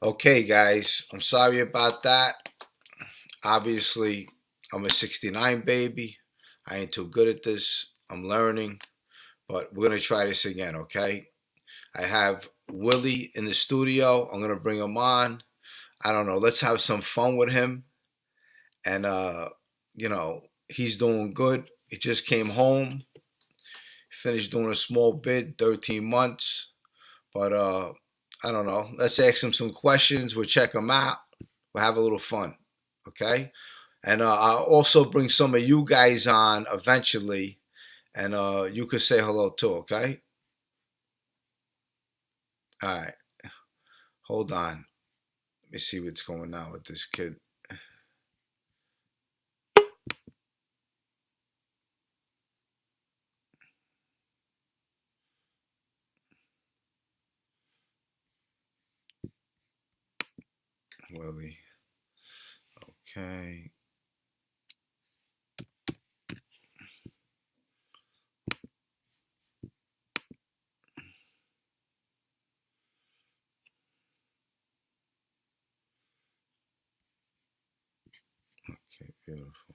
Okay, guys, I'm sorry about that. Obviously, I'm a 69 baby. I ain't too good at this. I'm learning, but we're going to try this again, okay? I have Willie in the studio. I'm going to bring him on. I don't know. Let's have some fun with him. And, he's doing good. He just came home, finished doing a small bid, 13 months. But, I don't know. Let's ask him some questions. We'll check him out. We'll have a little fun, okay? And I'll also bring some of you guys on eventually, and you could say hello too, okay? All right. Hold on. Let me see what's going on with this kid. Willie. Okay. Okay, beautiful.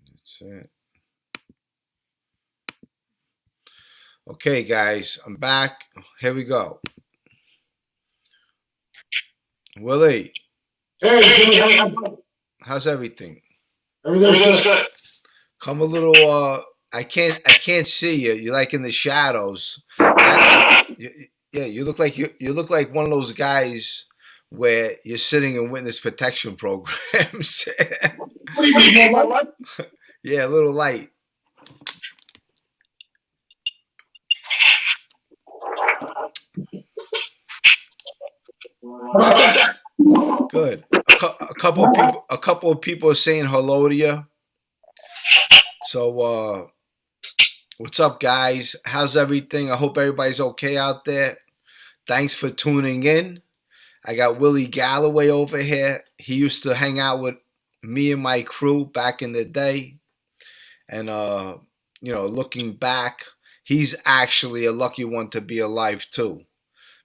That's it. Okay, guys, I'm back. Here we go. Willie, Hey, Jimmy, how's everything? everything's good. Come a little. I can't see you. You're like in the shadows. Yeah, you look like one of those guys where you're sitting in witness protection programs. What do you mean, my life? Yeah, a little light. About that? Good. A couple of people are saying hello to you. So, what's up, guys? How's everything? I hope everybody's okay out there. Thanks for tuning in. I got Willie Galloway over here. He used to hang out with me and my crew back in the day. And looking back, he's actually a lucky one to be alive too,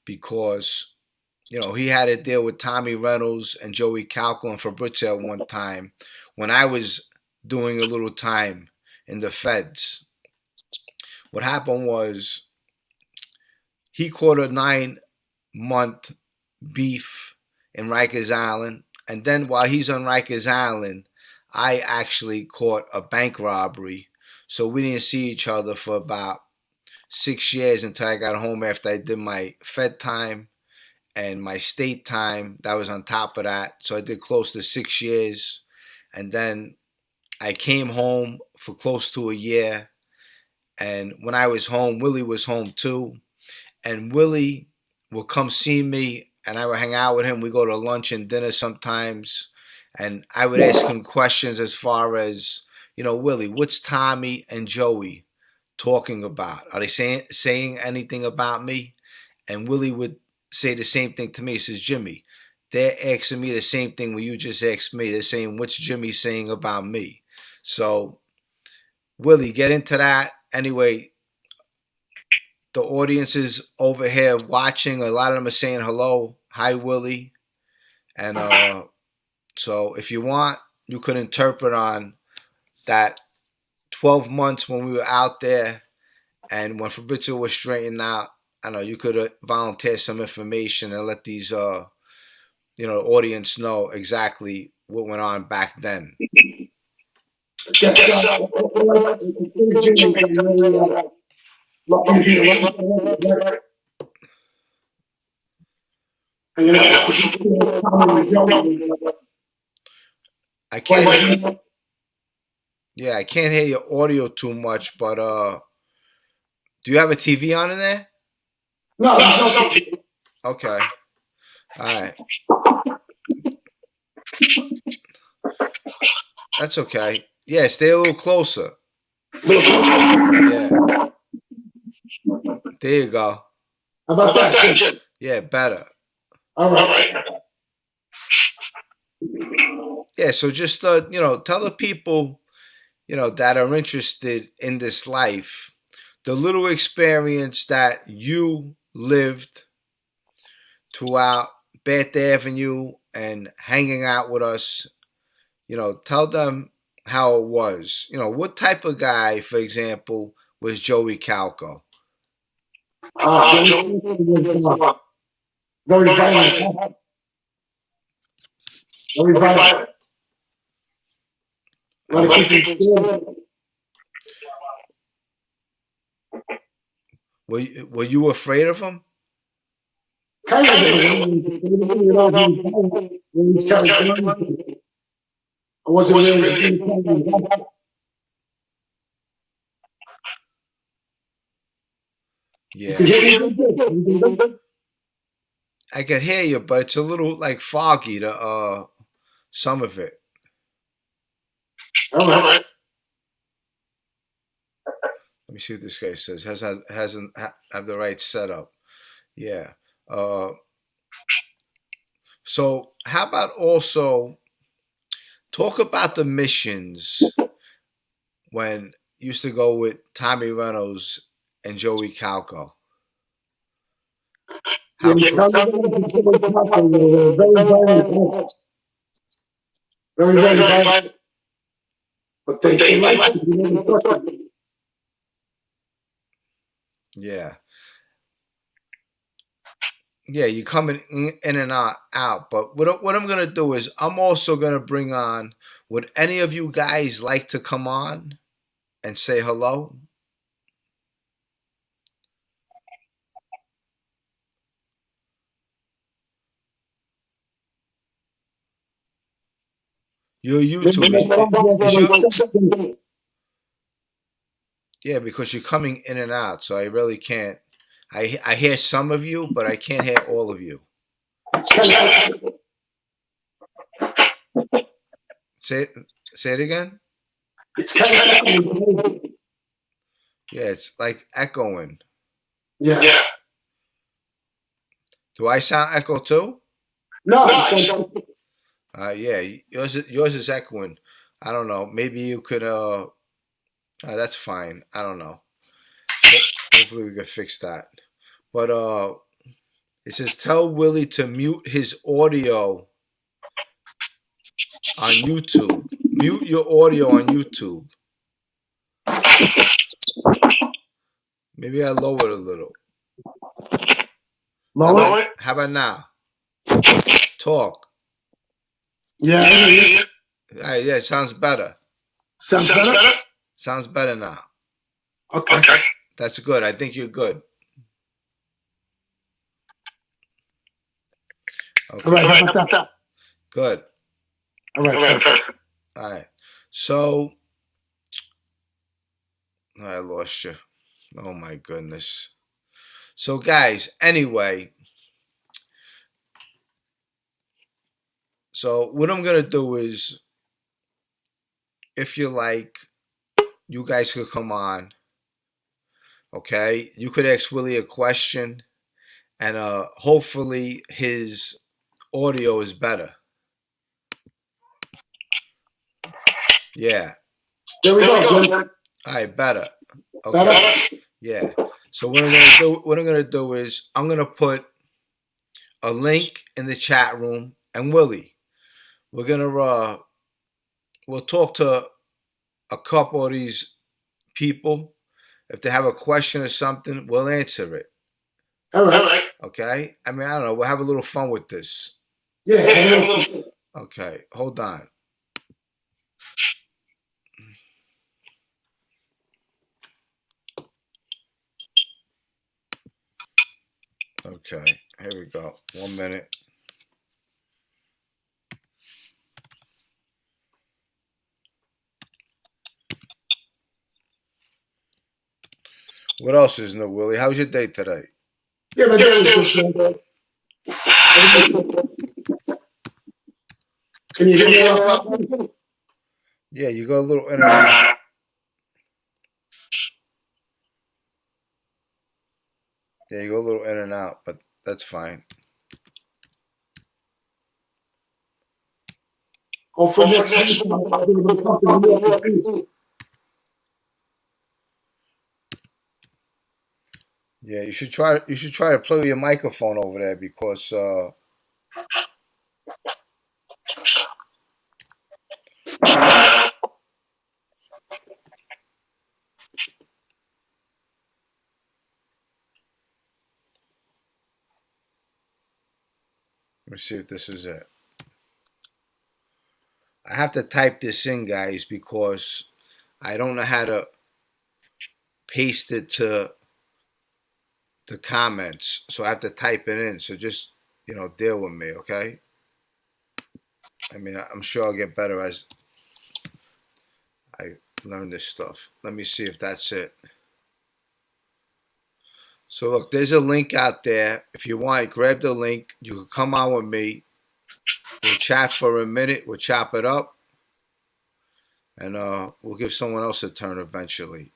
because he had to deal with Tommy Reynolds and Joey Calco and Fabrizio at one time when I was doing a little time in the feds. What happened was he caught a 9-month beef in Rikers Island, and then while he's on Rikers Island, I actually caught a bank robbery. So we didn't see each other for about 6 years until I got home after I did my Fed time and my state time. That was on top of that. So I did close to 6 years. And then I came home for close to a year. And when I was home, Willie was home too. And Willie would come see me and I would hang out with him. We go to lunch and dinner sometimes. And I would ask him questions as far as, Willie, what's Tommy and Joey talking about? Are they saying anything about me? And Willie would say the same thing to me. He says, Jimmy, they're asking me the same thing when you just asked me. They're saying, what's Jimmy saying about me? So, Willie, get into that. Anyway, the audience is over here watching. A lot of them are saying hello. Hi, Willie. And so if you want, you could interpret on that 12 months when we were out there and when Fabrizio was straightened out. I know you could volunteer some information and let these audience know exactly what went on back then. Yes, Jimmy, lucky. I can't. Yeah, I can't hear your audio too much, but do you have a TV on in there? No, there's no TV. Okay. All right. That's okay. Yeah, stay a little closer. Yeah. There you go. How about that? Yeah, better. All right. Yeah, so just tell the people, that are interested in this life, the little experience that you lived throughout Bath Avenue and hanging out with us. Tell them how it was. What type of guy, for example, was Joey Calco? Joey was very violent. Very violent. A lot of people scared. Were you afraid of him? Kind of. He was carrying on. I wasn't really. Yeah. I can hear you, but it's a little like foggy to some of it. All right. Let me see what this guy says. Hasn't have the right setup. Yeah. So how about also talk about the missions when you used to go with Tommy Reynolds and Joey Calco? Very violent. Very violent. But they like it. Yeah. Yeah, you're coming in and out. But what I'm going to do is I'm also going to bring on, would any of you guys like to come on and say hello? You're YouTube. Yeah, because you're coming in and out, so I really can't. I hear some of you, but I can't hear all of you. Say it again. Yeah, it's like echoing. Yeah. Do I sound echo too? No. Yeah, yours is echoing. I don't know. Maybe you could. That's fine. I don't know. Hopefully we can fix that. But it says tell Willie to mute his audio on YouTube. Mute your audio on YouTube. Maybe I lower it a little. Lower? How about now? Talk. Yeah. Yeah, it sounds better. Sounds better? Sounds better now. Okay. That's good. I think you're good. Okay. All right, how about that? Good. All right, perfect. All right. So, I lost you. Oh my goodness. So, guys, anyway. So, what I'm going to do is, if you like, you guys could come on. Okay? You could ask Willie a question, and hopefully his audio is better. Yeah. There we go. All right, better. Okay. Yeah. So what I'm gonna do is I'm gonna put a link in the chat room, and Willie, we're gonna we'll talk to a couple of these people. If they have a question or something, we'll answer it. All right. Okay. I mean, I don't know. We'll have a little fun with this. Yeah. Okay. Hold on. Okay, here we go. 1 minute. What else is new, Willie? How was your day today? Yeah, my day was good. Can you hear me? Yeah, you go a little in and out. Yeah, you go a little in and out, but that's fine. Oh, for next week, Yeah, you should try. You should try to play with your microphone over there because let me see if this is it. I have to type this in, guys, because I don't know how to paste it to the comments, so I have to type it in. So just deal with me, okay? I mean, I'm sure I'll get better as I learn this stuff. Let me see if that's it. So look, there's a link out there. If you want, grab the link. You can come on with me. We'll chat for a minute. We'll chop it up, and we'll give someone else a turn eventually.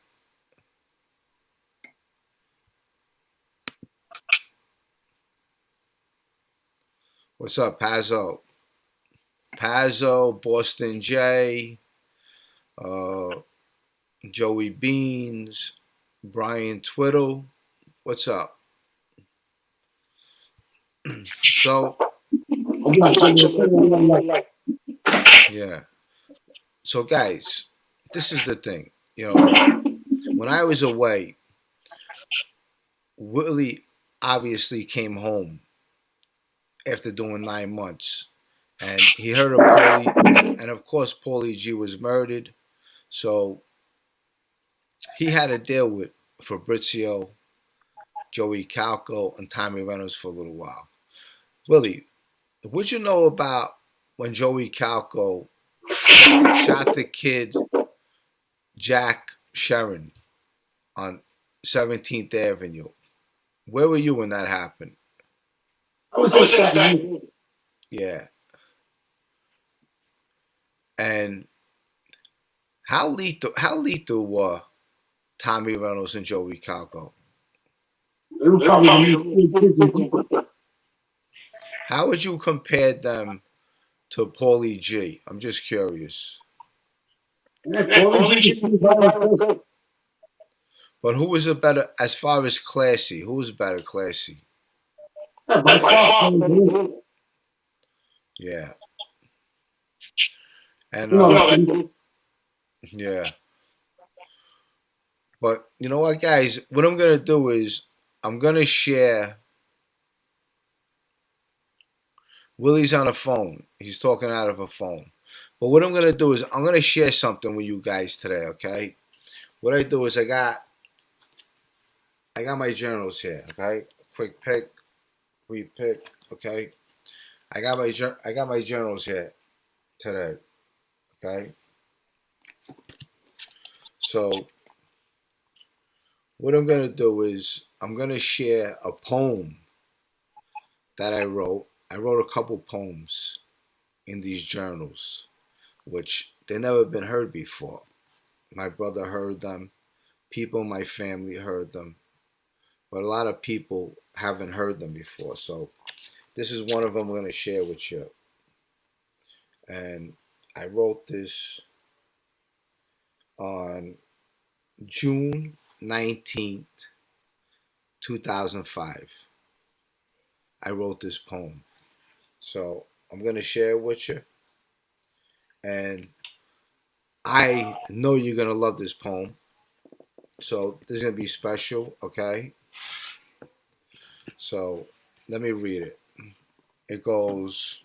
What's up, Pazzo? Pazzo, Boston J, Joey Beans, Brian Twiddle. What's up? So, yeah. So, guys, this is the thing. When I was away, Willie obviously came home after doing 9 months, and he heard of Paulie, and of course, Paulie G was murdered. So he had to deal with Fabrizio, Joey Calco, and Tommy Reynolds for a little while. Willie, what'd you know about when Joey Calco shot the kid Jack Sharon on 17th Avenue? Where were you when that happened? I was in Yeah. And how lethal were Tommy Reynolds and Joey Calco? They were probably How would you compare them to Paulie G? I'm just curious. But who was a better, as far as classy? Who was better classy? Yeah. And yeah. But you know what, guys? What I'm gonna do is I'm gonna share. Willie's on a phone. He's talking out of a phone. But what I'm gonna do is I'm gonna share something with you guys today. Okay. What I do is I got my journals here. Okay. Quick pick. Repick. Okay. I got my journals here today. Okay. So what I'm gonna do is I'm gonna share a poem that I wrote. I wrote a couple poems in these journals, which they never been heard before. My brother heard them. People in my family heard them, but a lot of people haven't heard them before. So this is one of them I'm going to share with you. And I wrote this on June 19th, 2005. I wrote this poem. So I'm going to share it with you. And I know you're going to love this poem. So this is going to be special, okay? So let me read it. It goes,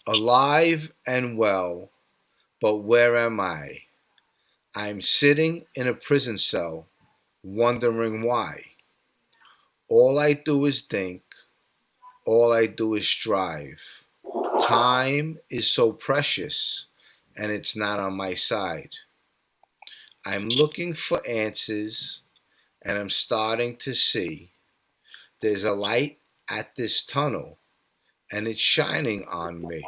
alive and well, but where am I? I'm sitting in a prison cell, wondering why. All I do is think, all I do is strive. Time is so precious, and it's not on my side. I'm looking for answers, and I'm starting to see there's a light at this tunnel, and it's shining on me.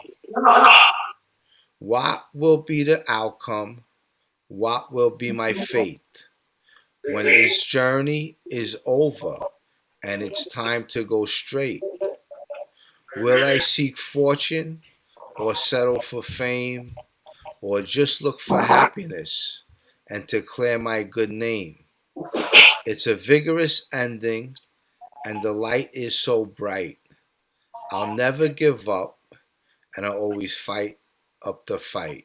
What will be the outcome? What will be my fate? When this journey is over and it's time to go straight, will I seek fortune or settle for fame or just look for happiness and to clear my good name? It's a vigorous ending, and the light is so bright. I'll never give up, and I'll always fight up the fight.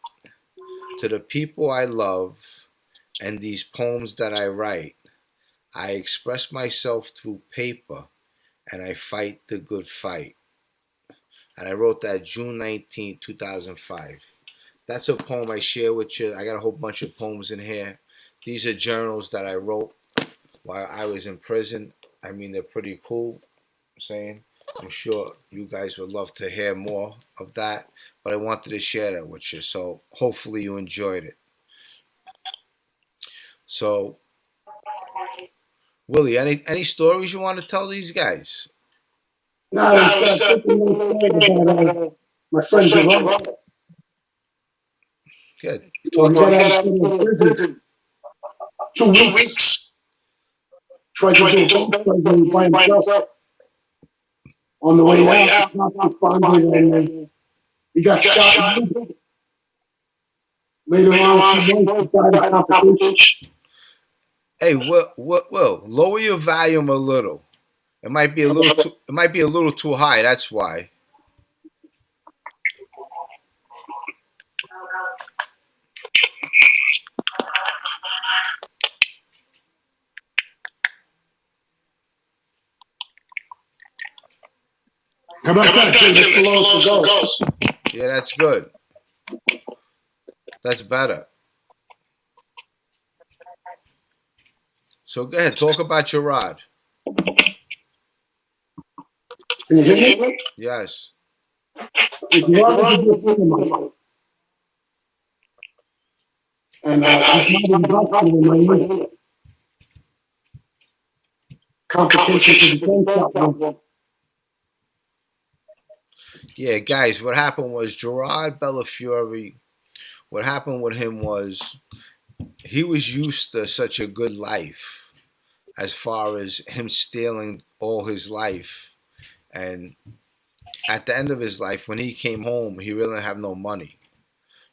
To the people I love, and these poems that I write, I express myself through paper, and I fight the good fight. And I wrote that June 19th, 2005. That's a poem I share with you. I got a whole bunch of poems in here. These are journals that I wrote while I was in prison. I mean, they're pretty cool. I'm saying, I'm sure you guys would love to hear more of that, but I wanted to share that with you. So hopefully you enjoyed it. So, Willie, any stories you want to tell these guys? No, I was thinking one story about my friend Gerard. Good. Well, Talk he got about. out of prison 2 weeks. Tried to do a boat by himself. On the way out, the cops responded and he got shot. Later on, he died of complications. Hey, Will, lower your volume a little. It might be a little too. It might be a little too high. That's why. How about that? That's the lowest it goes. Yeah, that's good. That's better. So go ahead, talk about your rod. Can you hear me? Yes. Gerard was a good friend of mine. And he's not in the hospital in Miami. Complications of the gunshot. Yeah, guys, what happened was Gerard Bellafiore. What happened with him was he was used to such a good life, as far as him stealing all his life, and at the end of his life, when he came home, he really didn't have no money.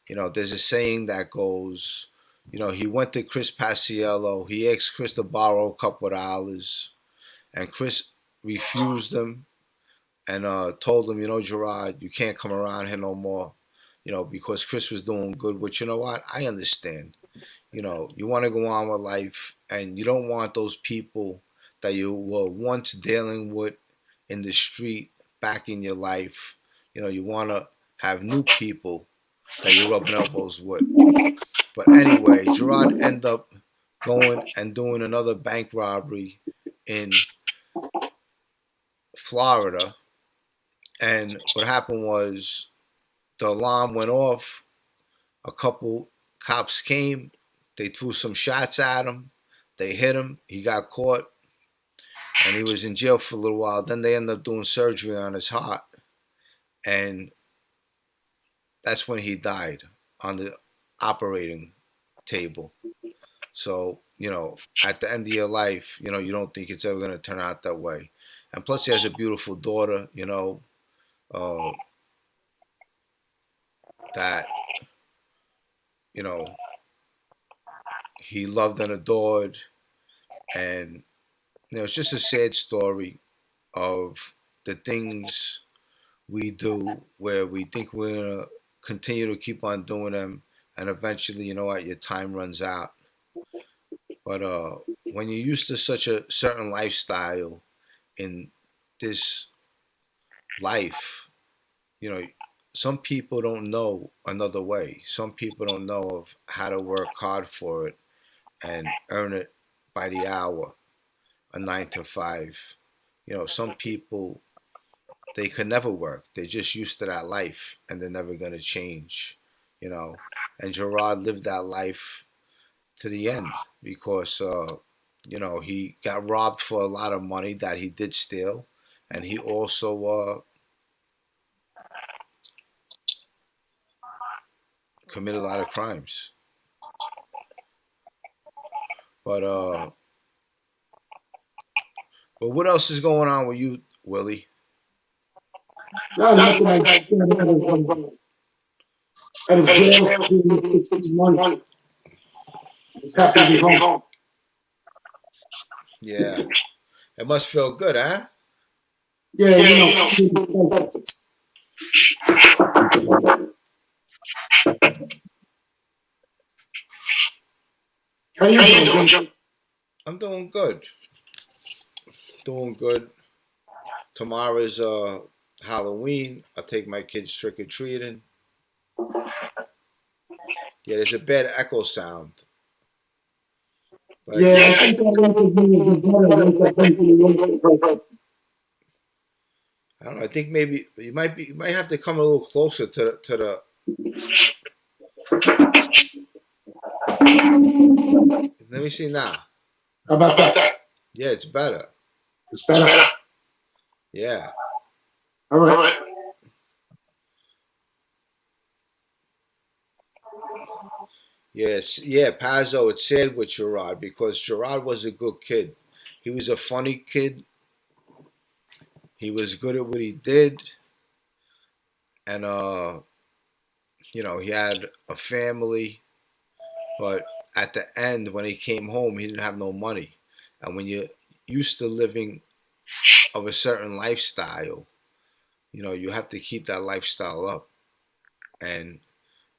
You know, there's a saying that goes, you know, he went to Chris Paciello. He asked Chris to borrow a couple of dollars, and Chris refused him and told him, you know, Gerard, you can't come around here no more, you know, because Chris was doing good. Which, you know what, I understand. You know, you want to go on with life, and you don't want those people that you were once dealing with in the street back in your life. You know, you want to have new people that you're rubbing elbows with. But anyway, Gerard ended up going and doing another bank robbery in Florida. And what happened was the alarm went off. A couple cops came. They threw some shots at him. They hit him. He got caught. And he was in jail for a little while. Then they ended up doing surgery on his heart. And that's when he died on the operating table. So, you know, at the end of your life, you know, you don't think it's ever going to turn out that way. And plus, he has a beautiful daughter, you know, uh, that, you know, he loved and adored. And, you know, it's just a sad story of the things we do where we think we're going to continue to keep on doing them. And eventually, you know what, your time runs out. But when you're used to such a certain lifestyle in this life, you know, some people don't know another way. Some people don't know of how to work hard for it and earn it by the hour, a 9 to 5. You know, some people, they could never work. They're just used to that life and they're never going to change, you know. And Gerard lived that life to the end because, you know, he got robbed for a lot of money that he did steal. And he also committed a lot of crimes. But what else is going on with you, Willie? No, nothing like that. Out of jail for 6 months. It's happy to be home. Yeah. It must feel good, huh? Yeah, how you doing, Jim? I'm doing good. Doing good. Tomorrow's Halloween. I'll take my kids trick or treating. Yeah, there's a bad echo sound. But I Yeah, think I think that interview will be better once I come to the local person. I don't know. I think maybe you might have to come a little closer to the. Let me see now. How about that? Yeah, it's better. It's better. Yeah. All right. Yes, yeah, Pazzo, it's sad with Gerard because Gerard was a good kid. He was a funny kid. He was good at what he did, and he had a family. But at the end, when he came home, he didn't have no money. And when you're used to living of a certain lifestyle, you have to keep that lifestyle up. And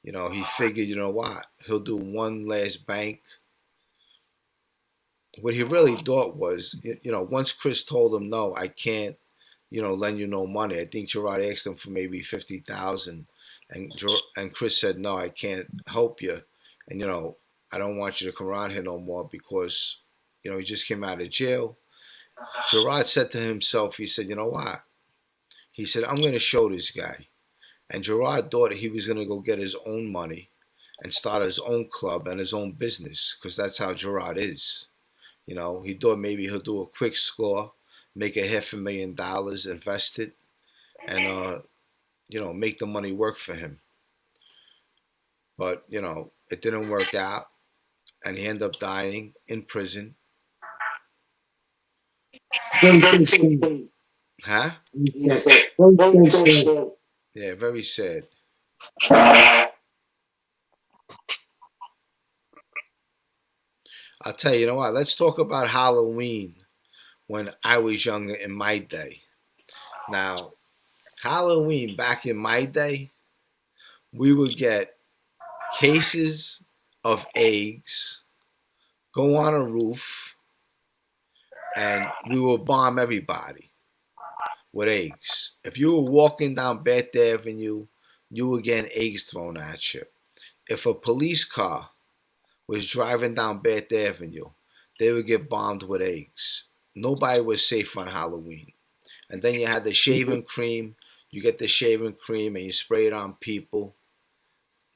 he figured, you know what, he'll do one last bank. What he really thought was, once Chris told him, no, I can't, lend you no money. I think Gerard asked him for maybe 50,000, and Chris said, no, I can't help you, and I don't want you to come around here no more because, he just came out of jail. Gerard said to himself, he said, you know what? He said, I'm going to show this guy. And Gerard thought he was going to go get his own money and start his own club and his own business because that's how Gerard is. He thought maybe he'll do a quick score, make $500,000, invest it, and make the money work for him. But it didn't work out, and he ended up dying in prison. Very sad. Huh? Very sad. Yeah, very sad. I'll tell you, you know what? Let's talk about Halloween when I was younger in my day. Now, Halloween back in my day, we would get cases of eggs, go on a roof, and we would bomb everybody with eggs. If you were walking down Bath Avenue, you were getting eggs thrown at you. If a police car was driving down Bath Avenue, they would get bombed with eggs. Nobody was safe on Halloween. And then you had the shaving cream. You get the shaving cream and you spray it on people.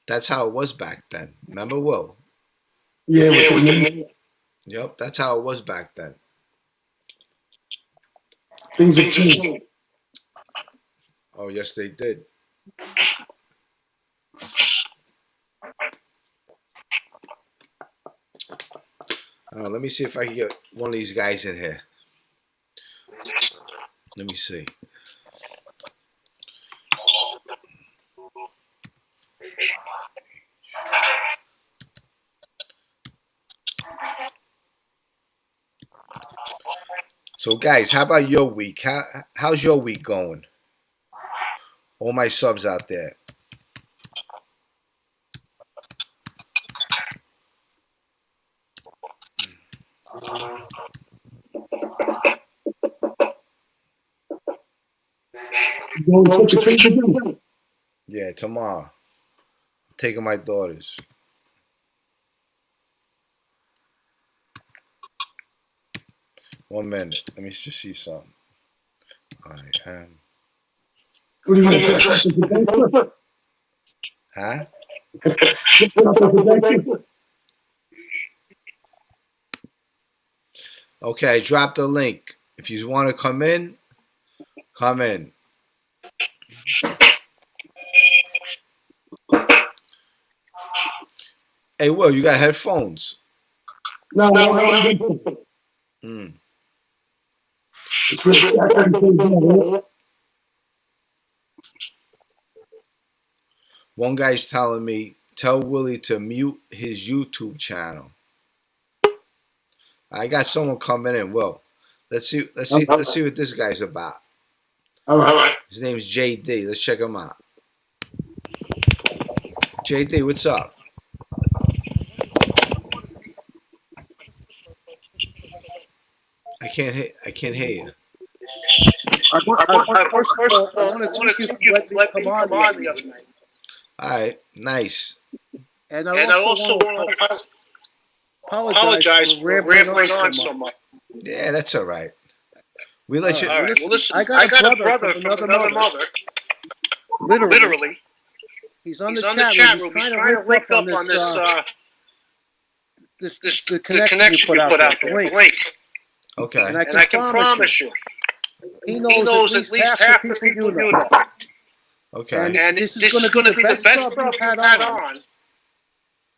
That's how it was back then. Remember, Will? Yeah, with the Yep, that's how it was back then. things have changed. Oh, yes, they did. I don't know. Let me see if I can get one of these guys in here. Let me see. So, guys, how about your week? How's your week going? All my subs out there. Going trick or treat again. Yeah, tomorrow. I'm taking my daughters. One minute. Let me just see something. I am. What are you going to dress as a banker? Huh? Dress as a banker? Okay, I dropped the link. If you want to come in, come in. Hey, Will, you got headphones? No, no. Mm. It's really One guy's telling me, tell Willie to mute his YouTube channel. I got someone coming in. Will, let's see. Let's see what this guy's about. All right. His name's JD. Let's check him out. JD, what's up? I can't hear you. First, I want to thank you for letting me come on the other night. All right, nice. And I also want to apologize for rambling on so much. Yeah, that's all right. We let you. All right. Well, listen, I got a brother from another mother. Literally. He's on the chat room. He's trying to link up on the connection you put out there, the link. Okay. And I can promise you, he knows at least half the people you know. Okay. And this is going to be the best stuff we've had on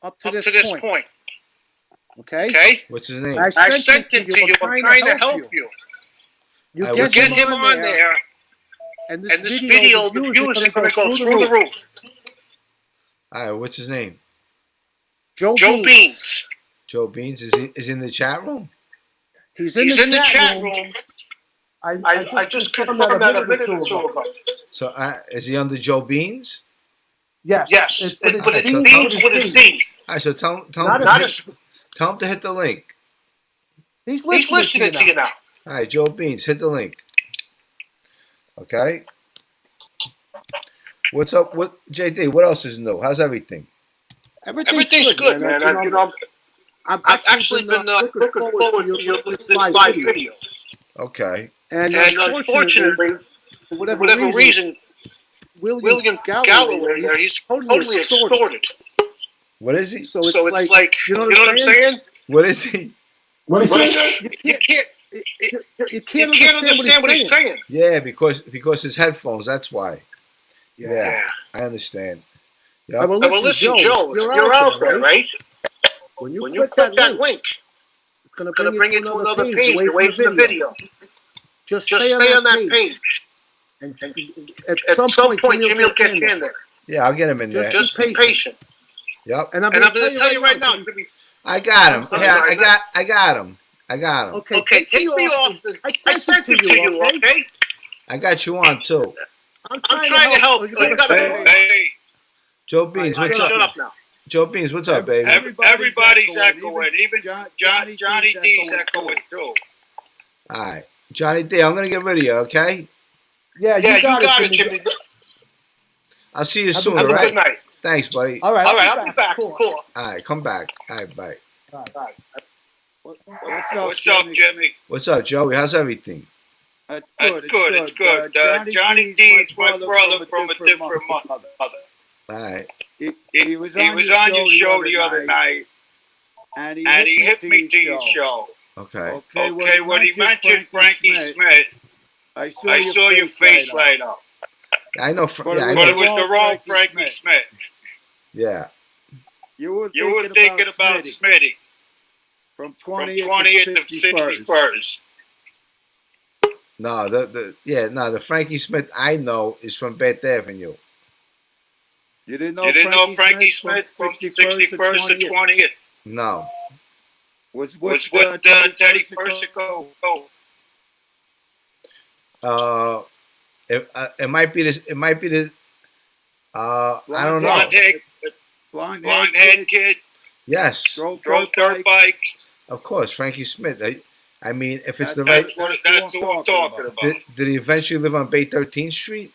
up to this point. Okay? What's his name? I sent him to you. I'm trying to help you. You get him on there, and this video, the views are going to go through the roof. All right, what's his name? Joe Beans. Joe Beans is in the chat room. He's in the chat room. I just confirmed that a minute or two ago. So is he under Joe Beans? Yes. But it's Beans with a Z. All right, so tell him to hit the link. He's listening to you now. All right, Joe Beans, hit the link. Okay. What's up? What JD? What else is new? How's everything? Everything's good, man. I've actually been looking forward to this live video. Okay. And unfortunately, for whatever reason, William Galloway, he's totally extorted. What is he? So it's like, you know what I'm saying? What is he? What is he? You can't understand what he's saying. Yeah, because his headphones. That's why. Yeah, I understand. Yep. Well, listen, Joe, you're out there, right? When you click that link, it's going to bring you to another page away from the video. Just stay on that page. And at some point, Jimmy will get you in there. Yeah, I'll get him in there. Just be patient. Yep. And I'm going to tell you right now. I got him. Yeah, I got him. Okay, take me off. I sent it to you, okay? I got you on, too. I'm trying to help. Hey. Joe Beans, what's up? Shut up now. Joe Beans, what's up, baby? Everybody's echoing. Even Johnny D's echoing, too. All right. Johnny D, I'm going to get rid of you, okay? Yeah, you got it, Jimmy. I'll see you soon, Have all a right? good night. Thanks, buddy. All right, I'll be back. Cool. All right, come back. All right, bye. What's up, Jimmy? What's up, Joey? How's everything? That's good. It's good. Johnny D's my brother from a different mother. All right. He was on your show the other night, and he hit me to your show. Okay. When he mentioned Frankie Smith, I saw your face light up. I know. But it was the wrong Frankie Smith. Yeah. You were thinking about Smitty. From 20th to 61st. No, the Frankie Smith I know is from Beth Avenue. You didn't know Frankie Smith from 61st to 20th? No. Was what Teddy Persico? It might be this. It might be the. I don't know. Blonde head kid. Yes. Drove dirt bikes. Of course, Frankie Smith. I mean, if it's That's what I'm talking about. Did he eventually live on Bay 13th Street?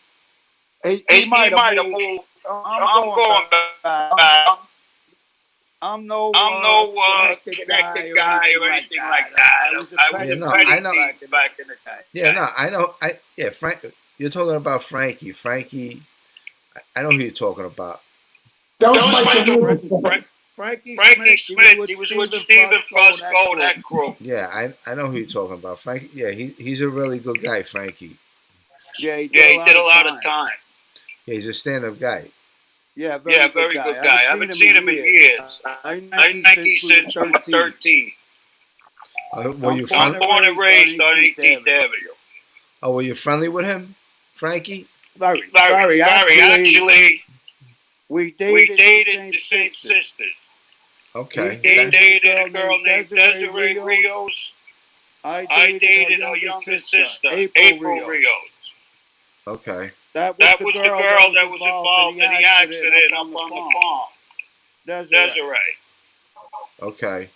He might have moved. I'm going back. I'm no connected guy or anything like that. I was I know. Back in the day. Yeah, no, I know. Frank. You're talking about Frankie. I know who you're talking about. That was my Frankie Smith. He was with Stephen Fusco, that crew. Yeah, I know who you're talking about. Frankie. Yeah, he's a really good guy, Frankie. Yeah, he did a lot of time. Yeah, he's a stand-up guy. Yeah, very good guy. I haven't seen him in years. I Nike since I was 13. Were you born and raised on 18th Avenue. Oh, were you friendly with him, Frankie? Very. Actually, we dated the same sisters. Okay. He dated a girl named Desiree Rios. I dated her younger sister, April Rios. Okay. That was the girl that was involved in the accident up on the farm. Desiree. Okay.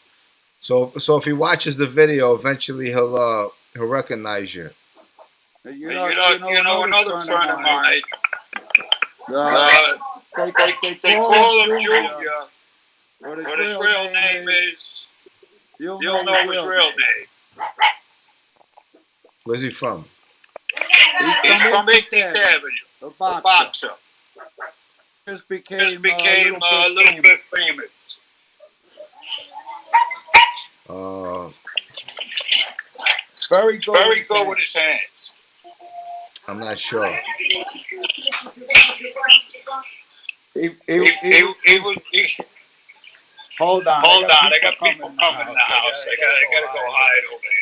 So if he watches the video, eventually he'll recognize you. You know another friend of mine. They call him Junior, but his real name is. You'll know his real name. Where's he from? He's from 18th Avenue. A boxer. Just became a little bit famous. Very good with his hands. I'm not sure. Hold on. I got people coming in the house. I gotta go hide over here.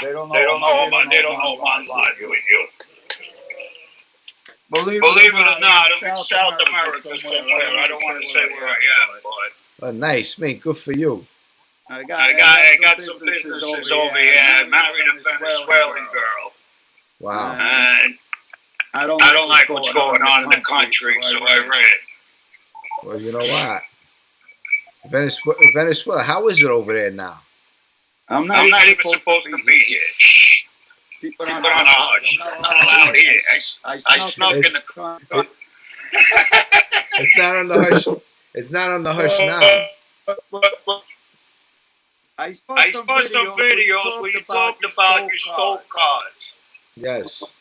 They don't know I'm live with you. Believe it or not, I'm in South America somewhere. I don't want to say where I am, but. Oh, nice, man. Good for you. I got some businesses over here. I married a Venezuelan girl. Wow. And I don't like what's going on in the country, so I ran. Well, you know what? Venezuela, how is it over there now? I'm not even supposed to be here. Shh. Keep it on the hush. I'm not allowed here. I snuck in the car. It's not on the hush. It's not on the hush now. I saw some videos where you talked about you stole cars. Yes.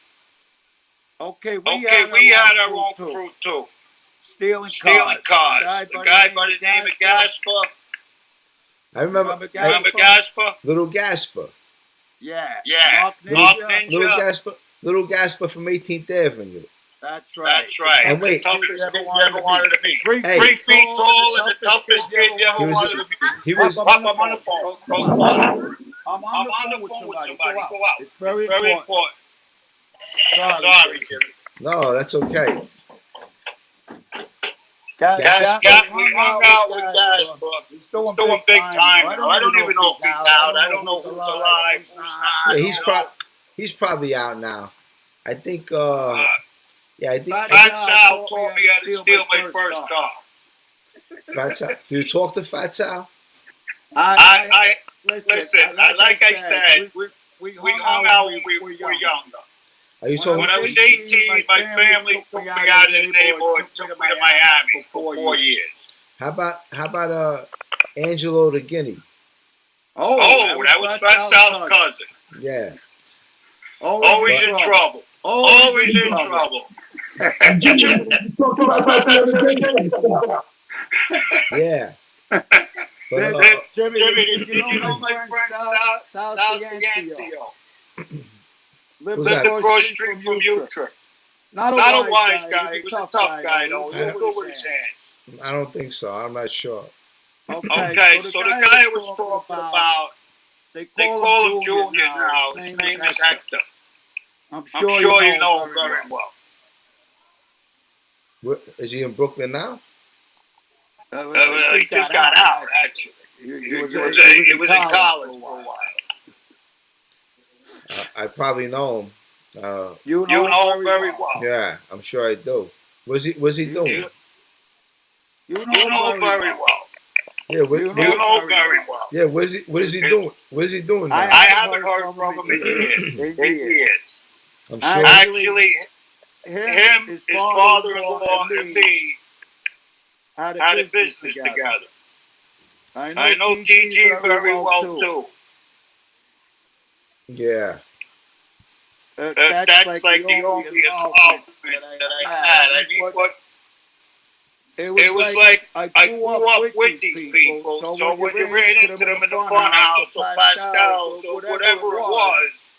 Okay, we had our own crew too. Stealing cars. The guy by the name of Gasper. I remember Gasper? Little Gasper. Yeah. Little Gasper from 18th Avenue. That's right. And wait, the toughest kid you ever wanted to meet. 3 feet tall and the toughest kid you ever wanted to meet. He was. I'm on the phone. I'm on the phone with somebody. Go out. It's very important. Sorry, Jimmy. No, that's okay. We hung out with Gasper. He's doing big time now. I don't even know if he's out. I don't know who's alive, who's not. Yeah, he's probably out now. I think. I think. Fat Sal told me how to steal my first car. Fat Sal. Do you talk to Fat Sal? Listen. Like I said, we hung out when we were younger. Are you talking? When I was 18, my family took me out of the neighborhood, took me to Miami for 4 years. How about Angelo the Guinea? Oh, that was Fat Sal's cousin. Yeah. Always in trouble. Always in trouble. Yeah. Jimmy, did you know my friend Sal Ciancio? Lived across the street from Utrecht. Not a wise guy. He was a tough guy, though. He was good with his hands. I don't think so. I'm not sure. Okay, so the guy I was talking about, they call him Junior now. His name is Hector. I'm sure you know him very well. Is he in Brooklyn now? He just got out, actually. He was in college for a while. I probably know him. You know him very well. Yeah, I'm sure I do. What's he doing? You know him very well. Yeah, you know very well. Yeah, what is he doing? What is he doing now? I haven't heard from him in years. I'm sure. Actually, him, his father-in-law, and me had a business together. I know TG very well too. Yeah. That's like the only involvement that I had. I mean, but it was like I grew up with these people. So when you ran into them in the fun house or pastels or whatever it was,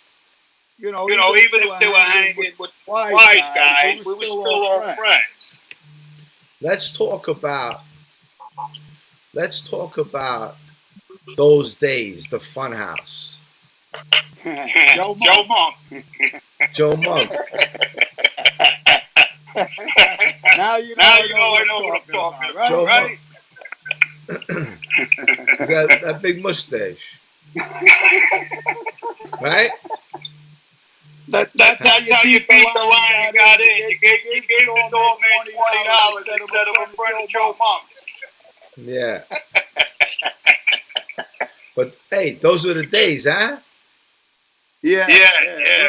you know, even if they were hanging with wise guys, we were still all friends. Let's talk about those days, the fun house. Joe Monk. Joe Monk. Now you know I know what I'm talking about, Joe right? You got that big mustache, right? That's how you beat the line and got in. You gave the doorman $20 instead of a friend of Joe Monk's. Yeah. But hey, those were the days, huh? Yeah.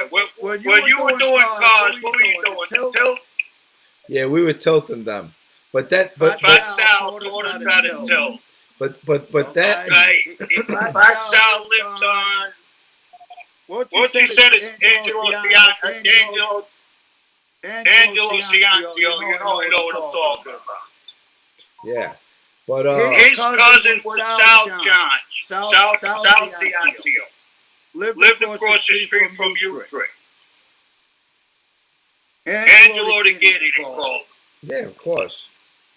When you were doing cars, what were you doing? Tilt? Yeah, we were tilting them. But that, Fat Sal taught us how to tilt. but that. Fat Sal lived on. What you said is Angelo Ciancio. You know what I'm talking about. Yeah, but his cousin was Sal Ciancio. Lived across the street from you three. Angelo the Giddy, they called him. Yeah, of course.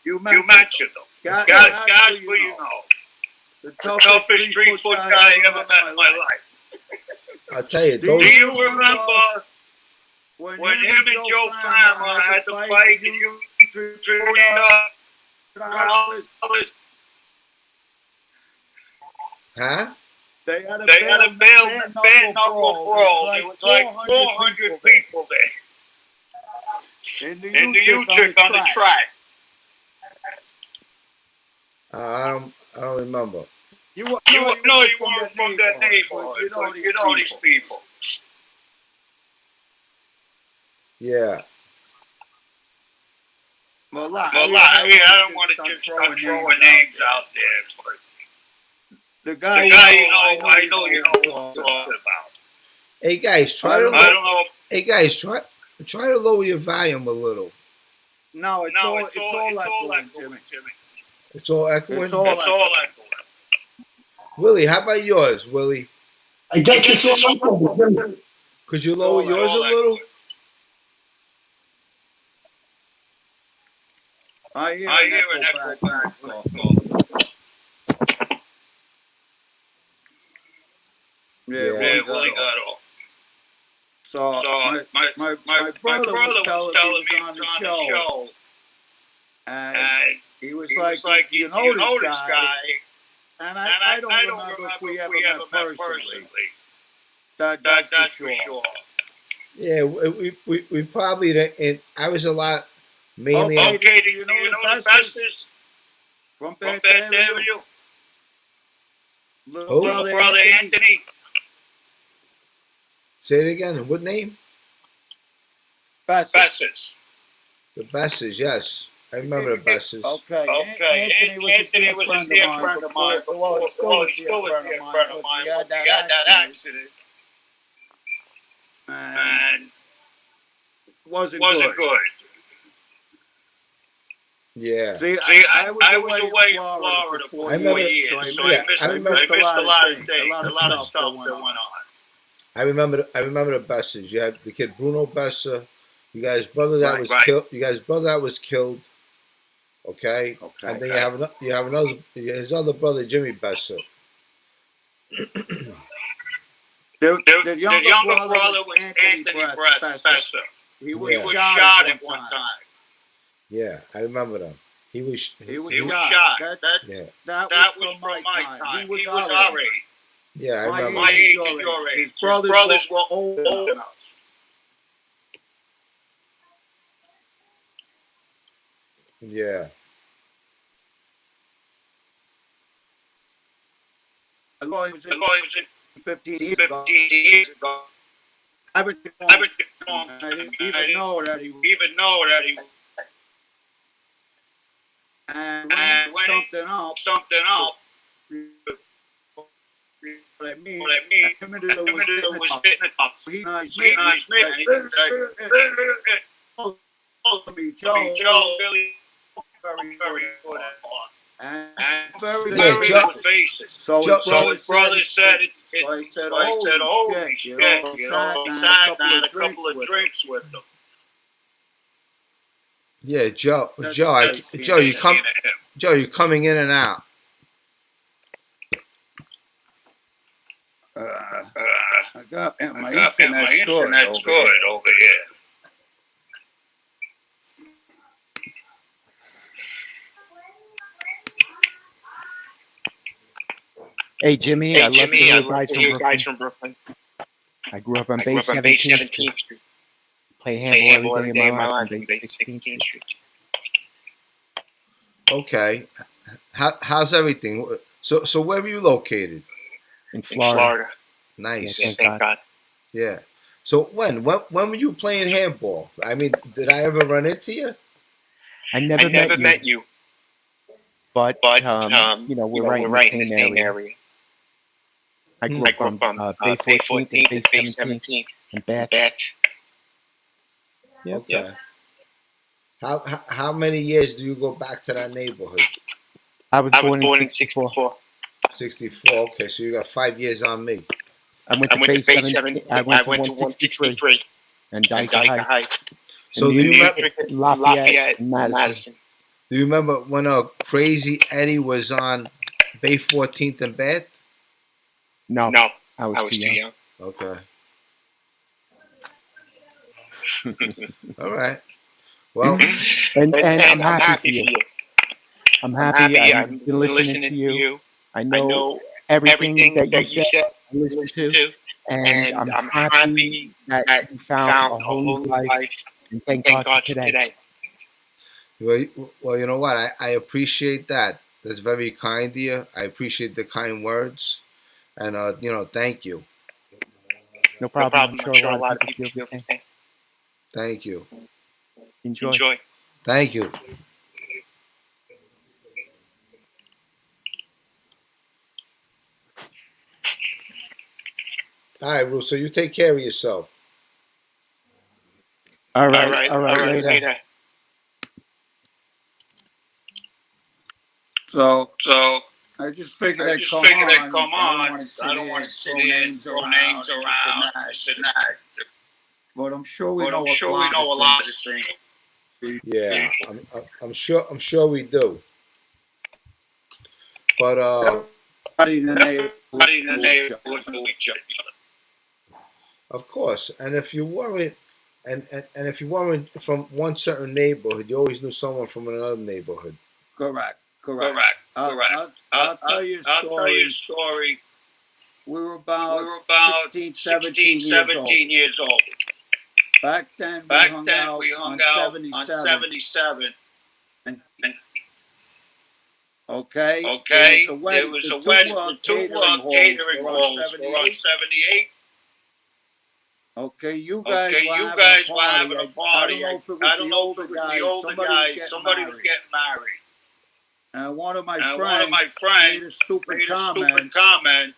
You mentioned him. Guys, who you know. The toughest street-foot guy I ever met in my life. I'll tell you. Do you remember when him and Joe Farmer had to fight and you $40? Huh? They had a bare knuckle brawl. There was like 400 people there. In the U-Trick on the track. I don't remember. You weren't from that neighborhood. You know these people. Yeah. Well, I don't want to just start throwing names out there. But the guy you know, I know you know what I'm talking about. Hey guys, try to lower your volume a little. No, it's all echoing, Jimmy. It's all echoing. It's all echoing. Willie, how about yours, Willie? I guess it's all echoing. Could you lower yours a little? I hear an echo back. Yeah, Willie got off. So my brother was telling me on the show, and he was like, you know this guy, and I don't remember if we ever met personally. That's for sure. Yeah, we probably didn't. I was a lot mainly. Okay, do you know the Besters from Beth Avenue? Little brother Anthony. Say it again. What name? Besters. The Besses, yes. I remember the Besses. Okay. Anthony was a dear friend of mine. Well, he's still a dear friend of mine. But he had that accident. And wasn't good. Yeah. See, I was away in Florida for 4 years, so I missed a lot of things, a lot of stuff that went on. I remember the Besses. You had the kid Bruno Bessa. You guys' brother that was killed. You guys' brother that was killed. Okay. And then you have another his other brother Jimmy Bessa. The younger brother was Anthony Bessa. He was shot at one time. Yeah, I remember them. He was shot. That was from my time. He was our age. Yeah, I remember. My age and your age. His brothers were old enough. Yeah. As long as it was 15 years ago. I didn't even know that he was. And when something up. What I mean, him and the was hitting it up. He nice man. And he was like, Joe, Billy, very good. And very good faces. So his brother said it's I said, holy shit, sat down, a couple of drinks with them. Yeah, Joe, you're coming in and out. I got my internet's good over here. Hey Jimmy, I love to hear guys from Brooklyn. From Brooklyn. I grew up on I grew base up on base 17th 17th Street. Street. Play Play handball handball every day in my life on from base base 16th 16th Street. Street. Okay. How's everything? So where were you located? In In Florida. Florida. Nice. Yeah, Yeah, thank God. Yeah. So when were you playing handball? I mean, did I ever run into you? I I never never met you, but but we're right in the same area. I grew I up grew on up on Bay Bay 14th 14th and and Bay Bay 17th 17th and and Batch. Batch. Yep. Okay. How many years do you go back to that neighborhood? I was I was born born in in 64. 64. 64. Okay, so you got 5 years on me. I went I to went to Bay Bay 17. 17. I went to 163 163 and and Dyker Dyker Heights. Heights. So And do you New remember? Lafayette and Madison. Do you remember when Crazy Eddie was on Bay 14th and Bath? No, No, I was too young. Okay. All right. Well, And And I'm I'm happy for you. I'm happy. I've been listening to you. I I know know everything that you said. said, I listened to. to, And I'm happy that you found a whole new life. And thank God for today. well, you know what? I appreciate that. That's very kind of you. I appreciate the kind words, and thank you. No No problem. problem. I'm sure a lot of people feel the same. Thank you. Enjoy. Enjoy. Thank you. All right, Ruth. So you take care of yourself. All right. Later. So So I just figured I I'd just come figured on. I'd come I on. I don't want to sit here and throw names around and this and that. But I'm sure we know a lot of things. Yeah, I'm sure. I'm sure we do. But Everybody in the neighborhood Everybody in the knew each other. neighborhood knew each other. of course, and if you weren't, and if you weren't from one certain neighborhood, you always knew someone from another neighborhood. Correct. Correct. I'll tell you a story. We were about 16, 17 years old. Back then, we hung out on 77. And, okay? There was a wedding. The two catering halls were on 78. Okay, you guys were having a party. I don't know if it was the older guys. Somebody was getting married. And one of my friends made a stupid comment.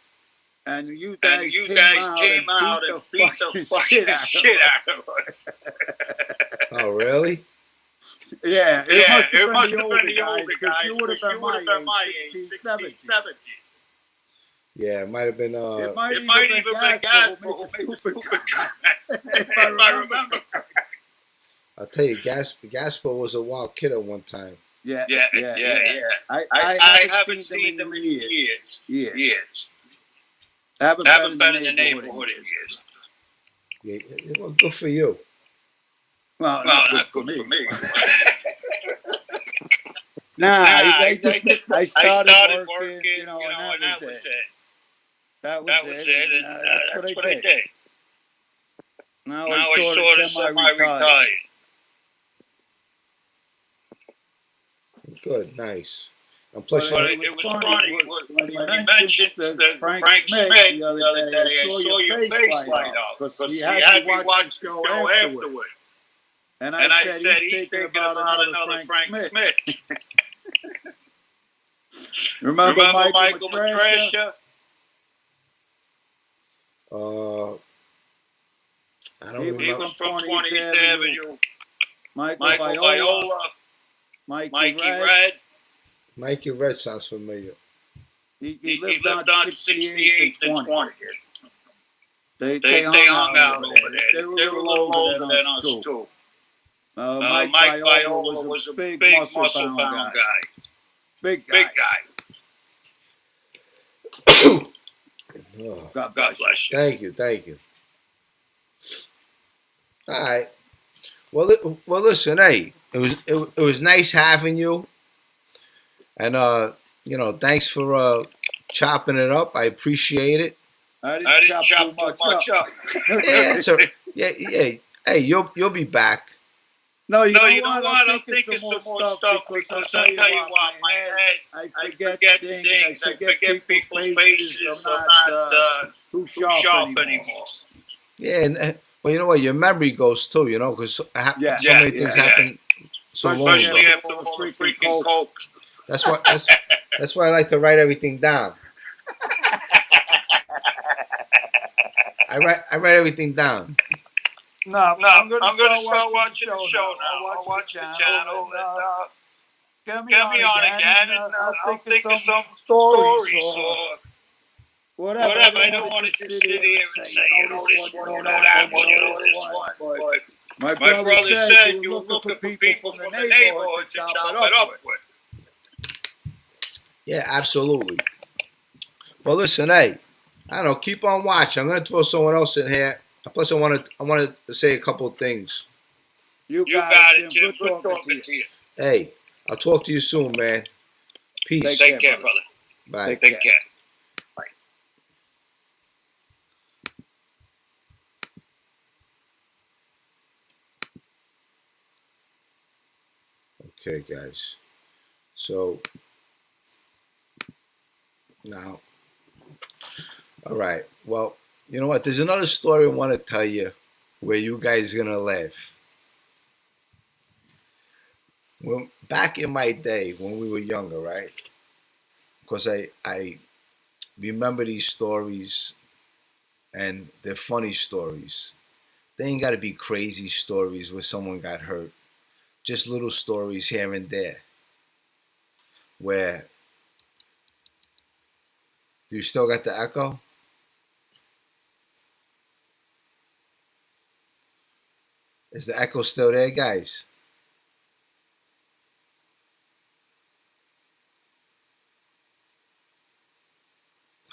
And you guys came out and beat the fucking shit out of us. Oh, really? Yeah, It must been have been the older guys. You would have been my age, 16, 17. Yeah, it might have been. It might It even might been even been Gasper Gasper who who made the stupid comment. If I remember. I'll tell you, Gasper was a wild kid at one time. Yeah. I haven't seen them in years. I haven't been in the neighborhood in years. Yeah, well, good for you. Well, Not not good for me. I I started working, and that was it. That That was it, and that's what I did. Now Now I I sort of semi-retired. Good, nice. And plus, But you it was funny when you mentioned Frank Smith the other day. I saw your face light up because he had me watch the show afterward. And I said, he's thinking about another Frank Smith. Remember Michael Matrasha? I don't He remember. was from 20th Avenue. Michael Viola. Mikey Red. Mikey Red sounds familiar. He lived on 68th and 20th. They hung out over there. They were a little older than us, too. Mike Viola was a big muscle-bound guy. Big guy. Oh, God bless you. Thank you. All right. Well, listen, hey, it was nice having you, and thanks for chopping it up. I appreciate it. I didn't chop too much up. Yeah, that's a, yeah. Hey, you'll be back. No, you know what? I'm thinking some more stuff because I'll tell you what, my head, I forget things. I forget people's faces. I'm not too sharp anymore. Yeah, and well, you know what? Your memory goes too. You know, because so many things happen so long ago. Especially after all the freaking coke. That's why I like to write everything down. I write everything down. No, I'm gonna start watching the show now. I'll watch the channel and get me on again, and I'll think of some stories or whatever. I don't want to just sit here and say, you know this one, you know that one, you know this one. But my brother said you were looking for people from the neighborhood to chop it up with. Yeah, absolutely. Well, listen, hey, I don't know. Keep on watching. I'm gonna throw someone else in here. Plus, I wanted to say a couple of things. You got it, Jim. Good talking to you. Hey, I'll talk to you soon, man. Peace. Take care, brother. Bye. Take care. Bye. Okay, guys. So now, all right. Well, you know what? There's another story I want to tell you where you guys are gonna laugh. When back in my day when we were younger, right? Because I remember these stories, and they're funny stories. They ain't got to be crazy stories where someone got hurt. Just little stories here and there. Where do you still got the echo? Is the echo still there, guys?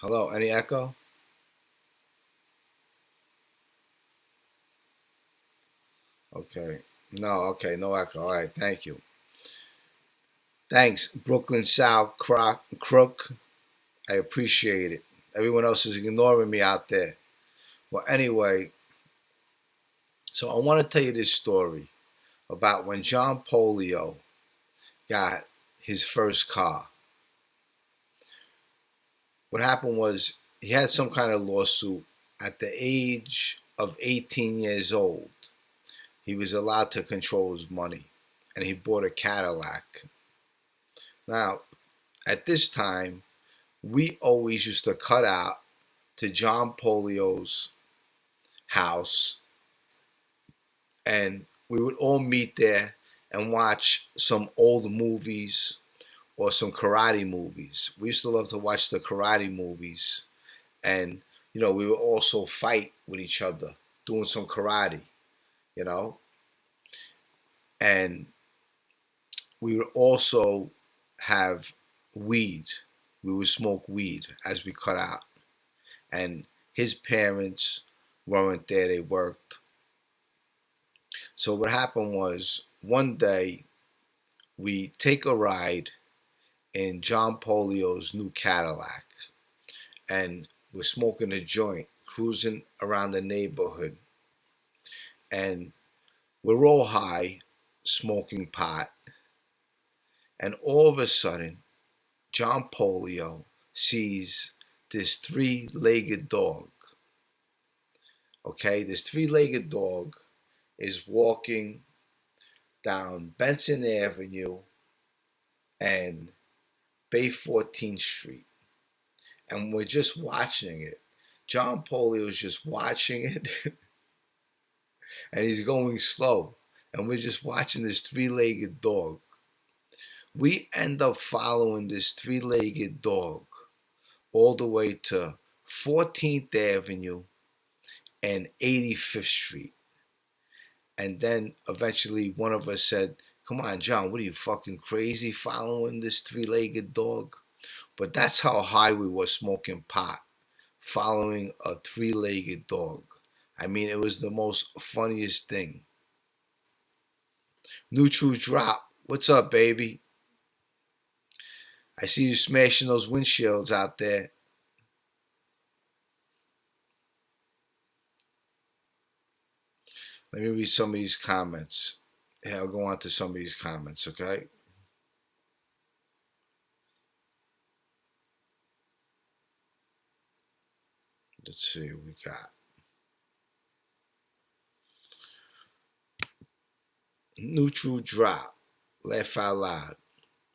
Hello, any echo? Okay. No echo. All right, thank you. Thanks, Brooklyn South Crook. I appreciate it. Everyone else is ignoring me out there. Well, anyway, so I want to tell you this story about when John Polio got his first car. What happened was he had some kind of lawsuit at the age of 18 years old. He was allowed to control his money, and he bought a Cadillac. Now, at this time, we always used to cut out to John Polio's house, and we would all meet there and watch some old movies or some karate movies. We used to love to watch the karate movies, and we would also fight with each other doing some karate, and we would also have weed. We would smoke weed as we cut out. And his parents weren't there, they worked. So what happened was, one day we take a ride in John Polio's new Cadillac, and we're smoking a joint, cruising around the neighborhood, and we're all high, smoking pot, and all of a sudden John Polio sees this three-legged dog. Okay, this three-legged dog is walking down Benson Avenue and Bay 14th Street. And we're just watching it. John Polio is just watching it. And he's going slow. And we're just watching this three-legged dog. We end up following this three-legged dog all the way to 14th Avenue and 85th Street. And then eventually one of us said, "Come on, John, what are you, fucking crazy following this three-legged dog?" But that's how high we were smoking pot, following a three-legged dog. I mean, it was the most funniest thing. Neutral Drop, what's up, baby? I see you smashing those windshields out there. Let me read some of these comments. Yeah, I'll go on to some of these comments, okay? Let's see what we got. Neutral drop. Laugh out loud.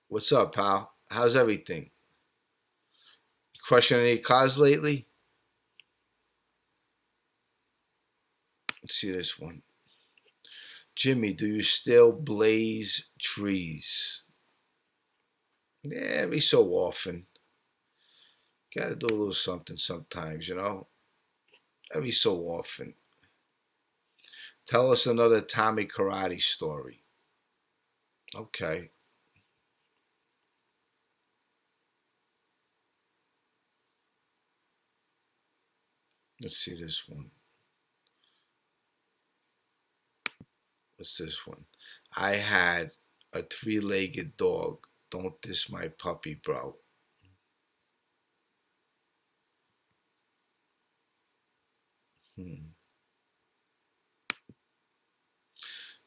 What's up, pal? How's everything? Crushing any cars lately? Let's see this one. Jimmy, do you still blaze trees? Yeah, every so often. Gotta do a little something sometimes, you know? Every so often. Tell us another Tommy Karate story. Okay. Let's see this one. What's this one? I had a three-legged dog. Don't diss my puppy, bro.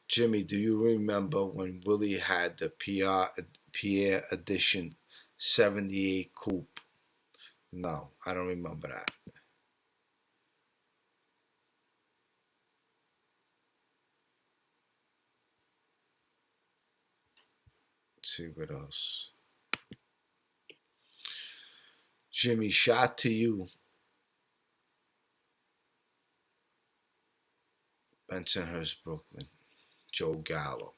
Jimmy, do you remember when Willie had the Pierre Edition 78 coupe? No, I don't remember that. Let's see what else. Jimmy, shot to you. Bensonhurst, Brooklyn. Joe Gallo.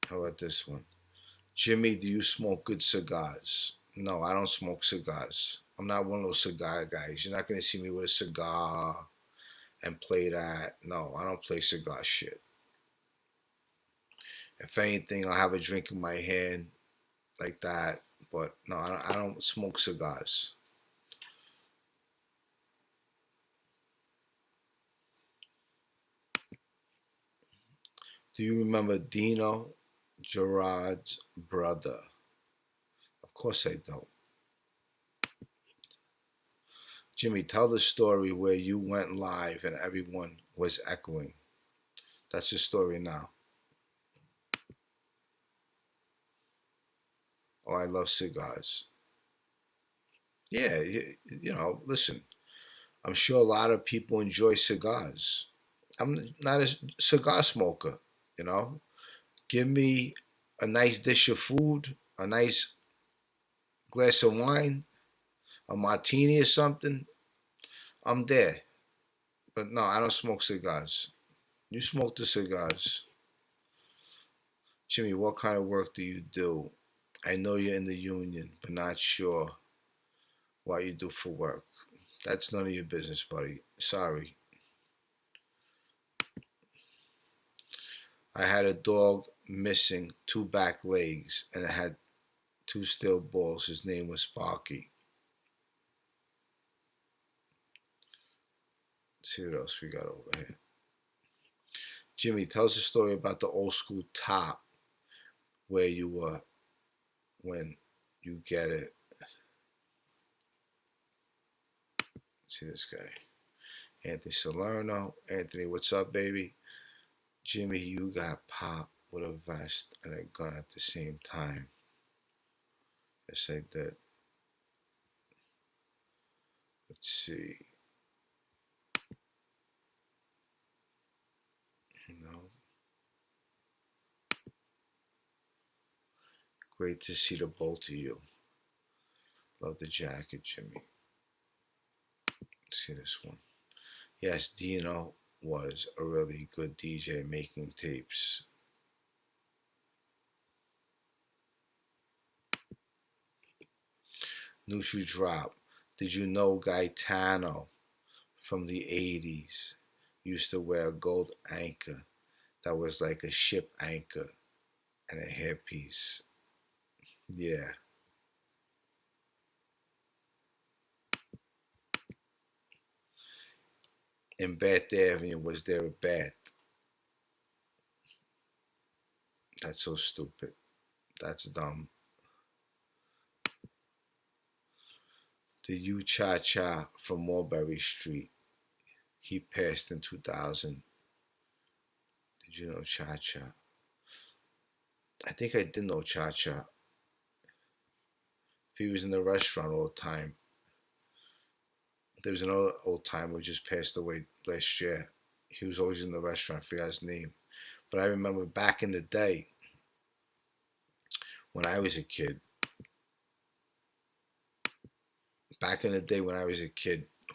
How about this one? Jimmy, do you smoke good cigars? No, I don't smoke cigars. I'm not one of those cigar guys. You're not going to see me with a cigar and play that. No, I don't play cigar shit. If anything, I'll have a drink in my hand like that. But no, I don't smoke cigars. Do you remember Dino Gerard's brother? Of course I don't. Jimmy, tell the story where you went live and everyone was echoing. That's the story now. Oh, I love cigars. Yeah, listen, I'm sure a lot of people enjoy cigars. I'm not a cigar smoker, you know. Give me a nice dish of food, a nice glass of wine, a martini or something. I'm there. But no, I don't smoke cigars. You smoke the cigars. Jimmy, what kind of work do you do? I know you're in the union, but not sure what you do for work. That's none of your business, buddy. Sorry. I had a dog missing two back legs, and it had two steel balls. His name was Sparky. Let's see what else we got over here. Jimmy, tell us a story about the old school top where you were when you get it. Let's see this guy. Anthony Salerno. Anthony, what's up, baby? Jimmy, you got popped with a vest and a gun at the same time. Yes, I did. Let's see. No. Great to see the both of you. Love the jacket, Jimmy. Let's see this one. Yes, Dino was a really good DJ making tapes. Neutral drop. Did you know Gaetano from the 80s used to wear a gold anchor that was like a ship anchor and a hairpiece? Yeah. in Bath Avenue was there a Bath? That's so stupid. That's dumb. The U Cha Cha from Mulberry Street. He passed in 2000. Did you know Cha Cha? I think I did know Cha Cha. If he was in the restaurant all the time. There was another old timer who just passed away last year. He was always in the restaurant. I forgot his name. But I remember back in the day when I was a kid.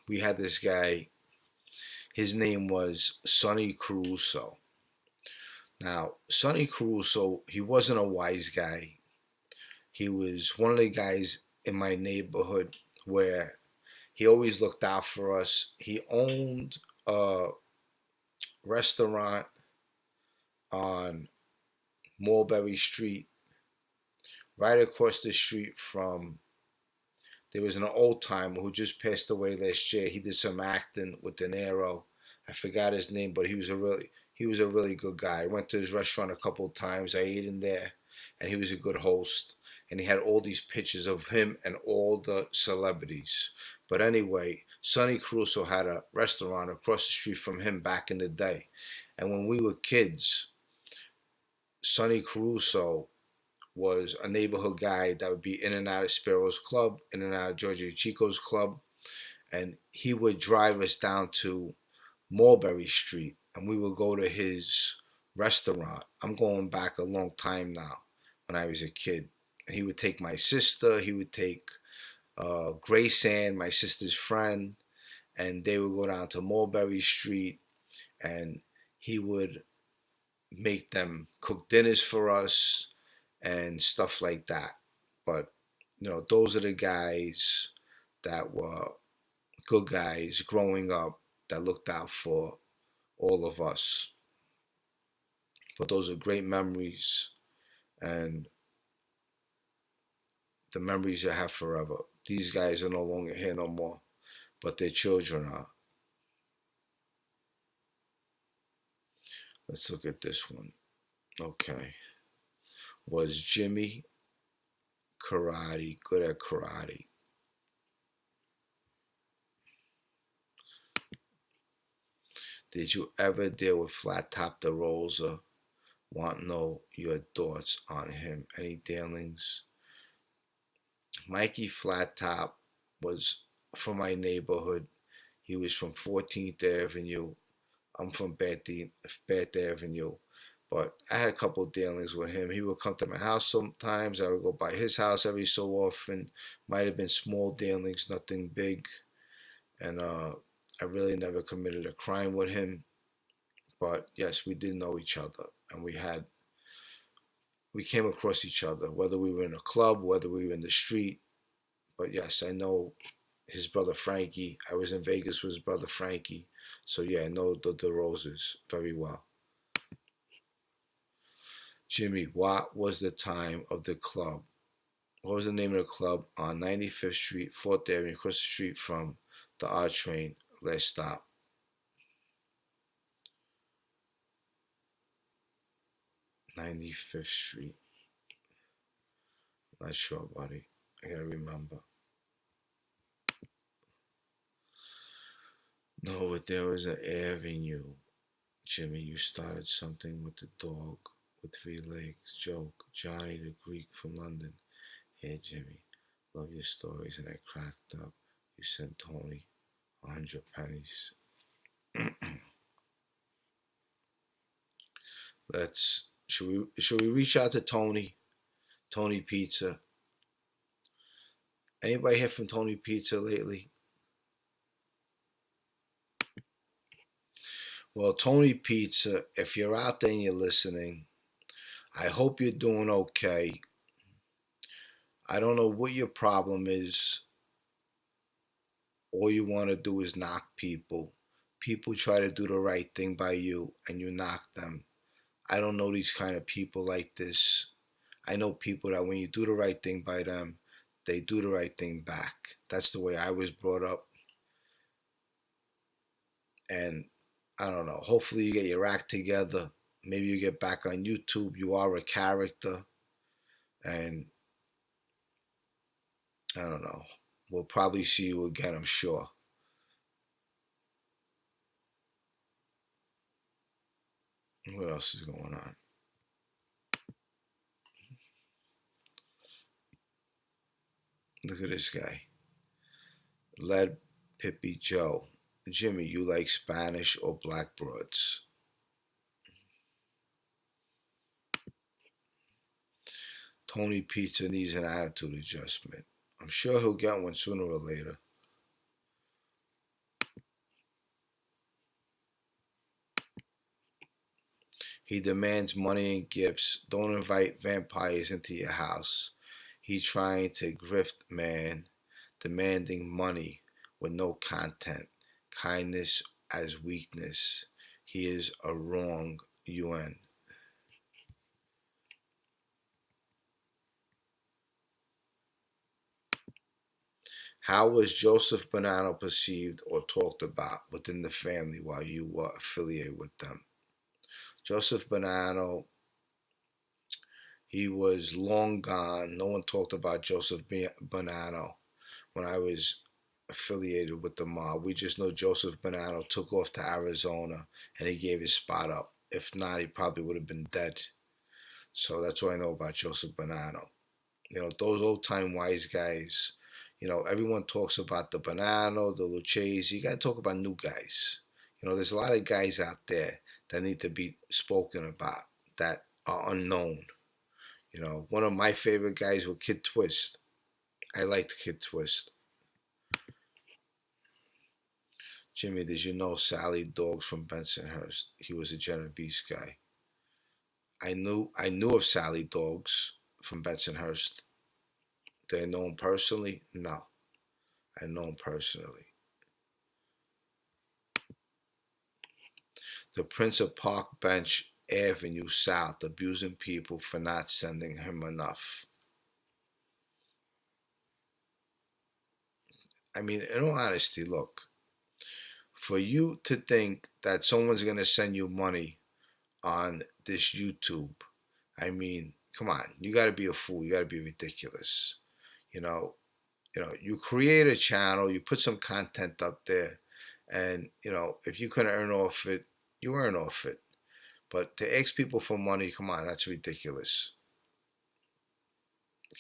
We had this guy. His name was Sonny Caruso. Now, Sonny Caruso, he wasn't a wise guy. He was one of the guys in my neighborhood where he always looked out for us. He owned a restaurant on Mulberry Street, right across the street from. There was an old timer who just passed away last year. He did some acting with De Niro. I forgot his name, but he was a really good guy. I went to his restaurant a couple of times. I ate in there, and he was a good host. And he had all these pictures of him and all the celebrities. But anyway, Sonny Caruso had a restaurant across the street from him back in the day. And when we were kids, Sonny Caruso was a neighborhood guy that would be in and out of Sparrow's Club, in and out of Georgie Chico's Club. And he would drive us down to Mulberry Street, and we would go to his restaurant. I'm going back a long time now, when I was a kid. And he would take my sister, he would take Grace Ann, my sister's friend, and they would go down to Mulberry Street, and he would make them cook dinners for us and stuff like that. But, those are the guys that were good guys growing up that looked out for all of us. But those are great memories, and the memories you have forever. These guys are no longer here no more, but their children are. Let's look at this one. Okay. Was Jimmy good at karate? Did you ever deal with Flat Top DeRosa? Want to know your thoughts on him. Any dealings? Mikey Flat Top was from my neighborhood. He was from 14th Avenue. I'm from Bath Avenue. But I had a couple of dealings with him. He would come to my house sometimes. I would go by his house every so often. Might have been small dealings, nothing big. And I really never committed a crime with him. But yes, we did know each other. And we came across each other, whether we were in a club, whether we were in the street. But yes, I know his brother Frankie. I was in Vegas with his brother Frankie. So yeah, I know the DeRosas very well. Jimmy, what was the time of the club? What was the name of the club on 95th Street, 4th Avenue, across the street from the R train, last stop? "95th Street. Not sure, buddy. I gotta remember. No, but there was an avenue. Jimmy, you started something with the dog with 3 legs. Joke. Johnny the Greek from London. Hey, Jimmy. Love your stories, and I cracked up. You sent Tony 100 pennies. Should we reach out to Tony? Tony Pizza. Anybody hear from Tony Pizza lately? Well, Tony Pizza, if you're out there and you're listening, I hope you're doing okay. I don't know what your problem is. All you want to do is knock people. People try to do the right thing by you, and you knock them. I don't know these kind of people like this. I know people that when you do the right thing by them, they do the right thing back. That's the way I was brought up. And I don't know. Hopefully, you get your act together. Maybe you get back on YouTube. You are a character, and I don't know. We'll probably see you again, I'm sure. What else is going on? Look at this guy. Led Pippi Joe. Jimmy, you like Spanish or black broads? Tony Pizza needs an attitude adjustment. I'm sure he'll get one sooner or later. He demands money and gifts. Don't invite vampires into your house. He trying to grift man, demanding money with no content. Kindness as weakness. He is a wrong UN. How was Joseph Bonanno perceived or talked about within the family while you were affiliated with them? Joseph Bonanno, he was long gone. No one talked about Joseph Bonanno when I was affiliated with the mob. We just know Joseph Bonanno took off to Arizona and he gave his spot up. If not, he probably would have been dead. So that's what I know about Joseph Bonanno. You know, those old time wise guys, you know, everyone talks about the Bonanno, the Lucchese. You got to talk about new guys. You know, there's a lot of guys out there that need to be spoken about that are unknown. You know, one of my favorite guys was Kid Twist. I liked Kid Twist. Jimmy, did you know Sally Dogs from Bensonhurst? He was a Genovese guy. I knew of Sally Dogs from Bensonhurst. Did I know him personally? No. I know him personally. The Prince of Park Bench Avenue South abusing people for not sending him enough. I mean, in all honesty, look, for you to think that someone's going to send you money on this YouTube, I mean, come on, you got to be a fool. You got to be ridiculous. You know, you create a channel, you put some content up there, and, you know, if you can earn off it, you earn off it. But to ask people for money, come on, that's ridiculous.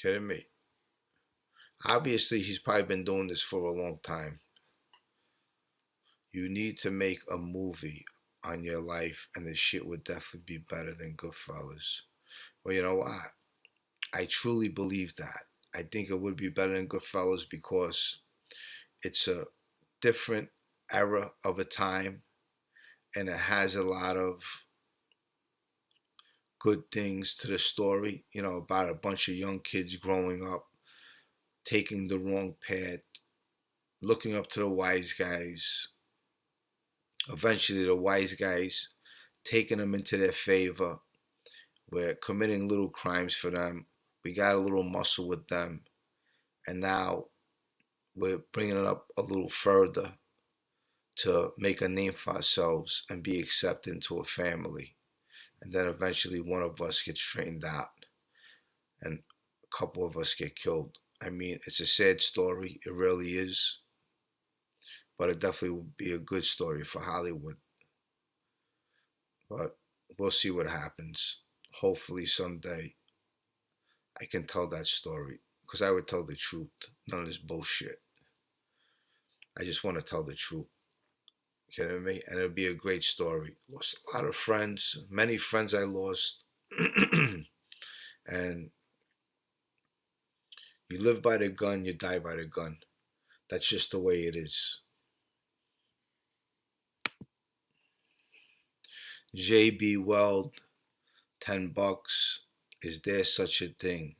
Kidding me? Obviously, he's probably been doing this for a long time. You need to make a movie on your life, and the shit would definitely be better than Goodfellas. Well, you know what? I truly believe that. I think it would be better than Goodfellas because it's a different era of a time, and it has a lot of good things to the story, you know, about a bunch of young kids growing up, taking the wrong path, looking up to the wise guys. Eventually, the wise guys taking them into their favor. We're committing little crimes for them. We got a little muscle with them. And now we're bringing it up a little further to make a name for ourselves and be accepted into a family. And then eventually one of us gets straightened out and a couple of us get killed. I mean, it's a sad story. It really is. But it definitely would be a good story for Hollywood. But we'll see what happens. Hopefully someday I can tell that story. Because I would tell the truth. None of this bullshit. I just want to tell the truth. You kidding me? And it'll be a great story. Lost a lot of friends. Many friends I lost. And you live by the gun, you die by the gun. That's just the way it is. J.B. Weld, $10. Is there such a thing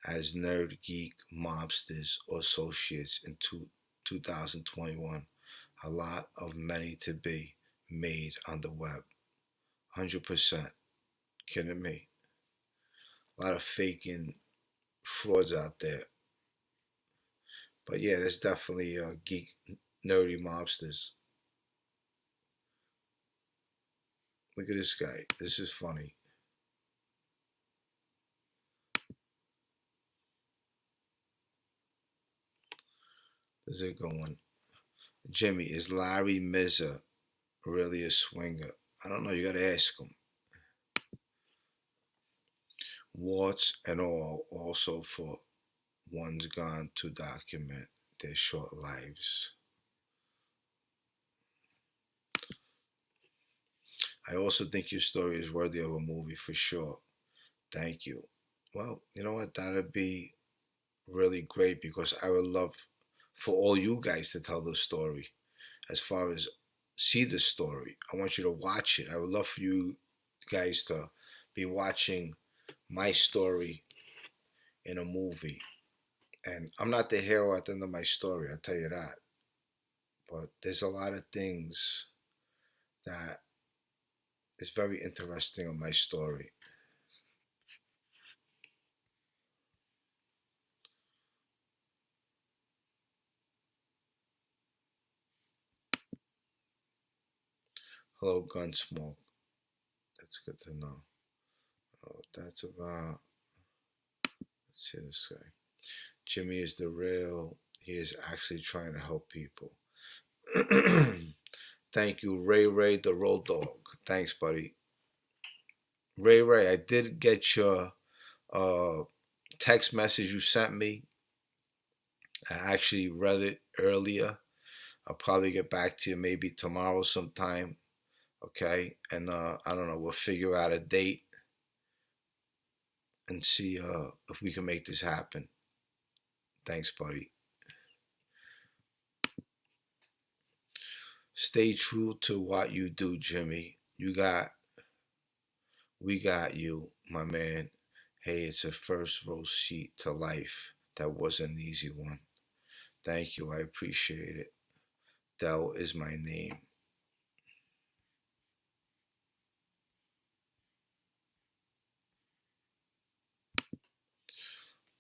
as nerd, geek, mobsters, or associates in 2021? A lot of money to be made on the web. 100%. Kidding me? A lot of faking frauds out there. But yeah, there's definitely geek, nerdy mobsters. Look at this guy. This is funny. This is going. Jimmy, is Larry Mizza really a swinger? I don't know. You got to ask him. Warts and all, also for one's gone to document their short lives. I also think your story is worthy of a movie for sure. Thank you. Well, you know what? That'd be really great because I would love for all you guys to tell the story. As far as see the story, I want you to watch it. I would love for you guys to be watching my story in a movie. And I'm not the hero at the end of my story, I'll tell you that. But there's a lot of things that is very interesting in my story. Hello, Gunsmoke. That's good to know. Oh, that's about. Let's see this guy. Jimmy is the real. He is actually trying to help people. Thank you, Ray Ray, the Road Dog. Thanks, buddy. Ray Ray, I did get your text message you sent me. I actually read it earlier. I'll probably get back to you maybe tomorrow sometime. Okay, and I don't know. We'll figure out a date and see if we can make this happen. Thanks, buddy. Stay true to what you do, Jimmy. We got you, my man. Hey, it's a first row seat to life. That was an easy one. Thank you, I appreciate it. Del is my name.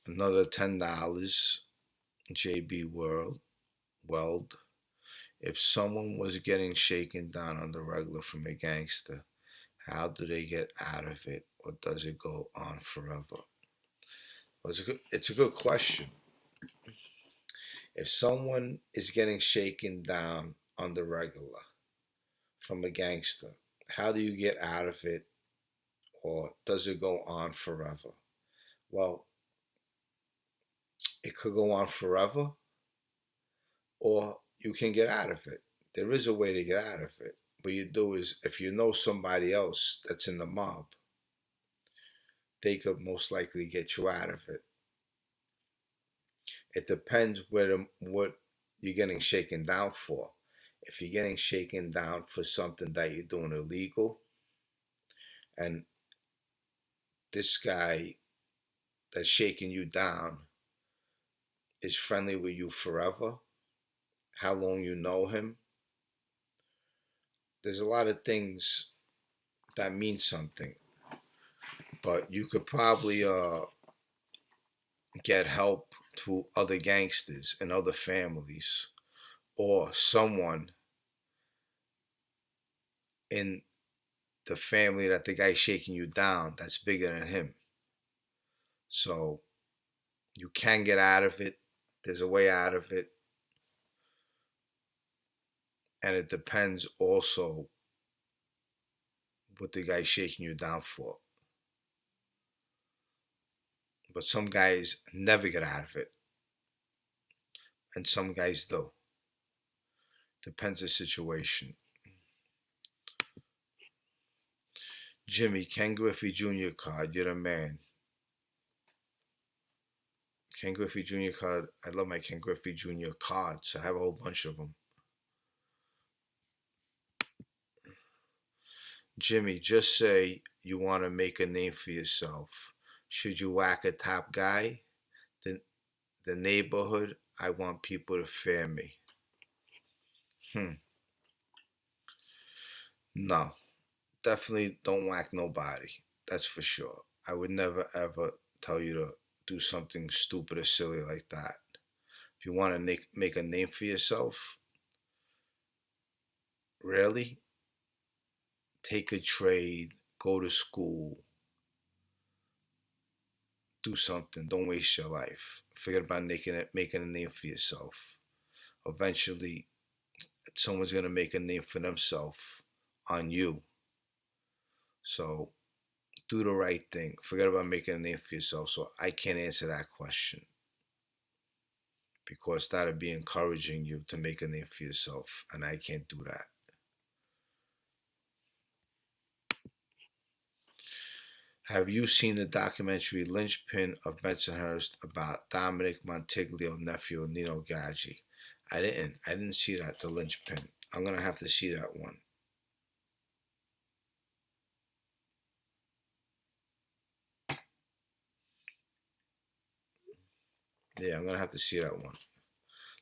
Another $10. JB Weld. If someone was getting shaken down on the regular from a gangster, how do they get out of it, or does it go on forever? Well, it's a good question. If someone is getting shaken down on the regular from a gangster, how do you get out of it, or does it go on forever? Well, it could go on forever, or you can get out of it. There is a way to get out of it. What you do is, if you know somebody else that's in the mob, they could most likely get you out of it. It depends what you're getting shaken down for. If you're getting shaken down for something that you're doing illegal, and this guy that's shaking you down is friendly with you forever, how long you know him, there's a lot of things that mean something. But you could probably get help to other gangsters and other families, or someone in the family that the guy's shaking you down that's bigger than him. So you can get out of it. There's a way out of it. And it depends also what the guy's shaking you down for. But some guys never get out of it. And some guys do. Depends the situation. Jimmy, Ken Griffey Jr. card, you're the man. Ken Griffey Jr. card, I love my Ken Griffey Jr. cards. I have a whole bunch of them. Jimmy, just say you want to make a name for yourself. Should you whack a top guy? The neighborhood, I want people to fear me. No, definitely don't whack nobody. That's for sure. I would never ever tell you to do something stupid or silly like that. If you want to make a name for yourself, really, take a trade, go to school, do something. Don't waste your life. Forget about making a name for yourself. Eventually, someone's gonna make a name for themselves on you. So do the right thing. Forget about making a name for yourself. So I can't answer that question because that'd be encouraging you to make a name for yourself, and I can't do that. Have you seen the documentary Lynchpin of Bensonhurst about Dominic Montiglio, nephew of Nino Gaggi? I didn't. I didn't see that, the Lynchpin. I'm gonna have to see that one. Yeah, I'm gonna have to see that one.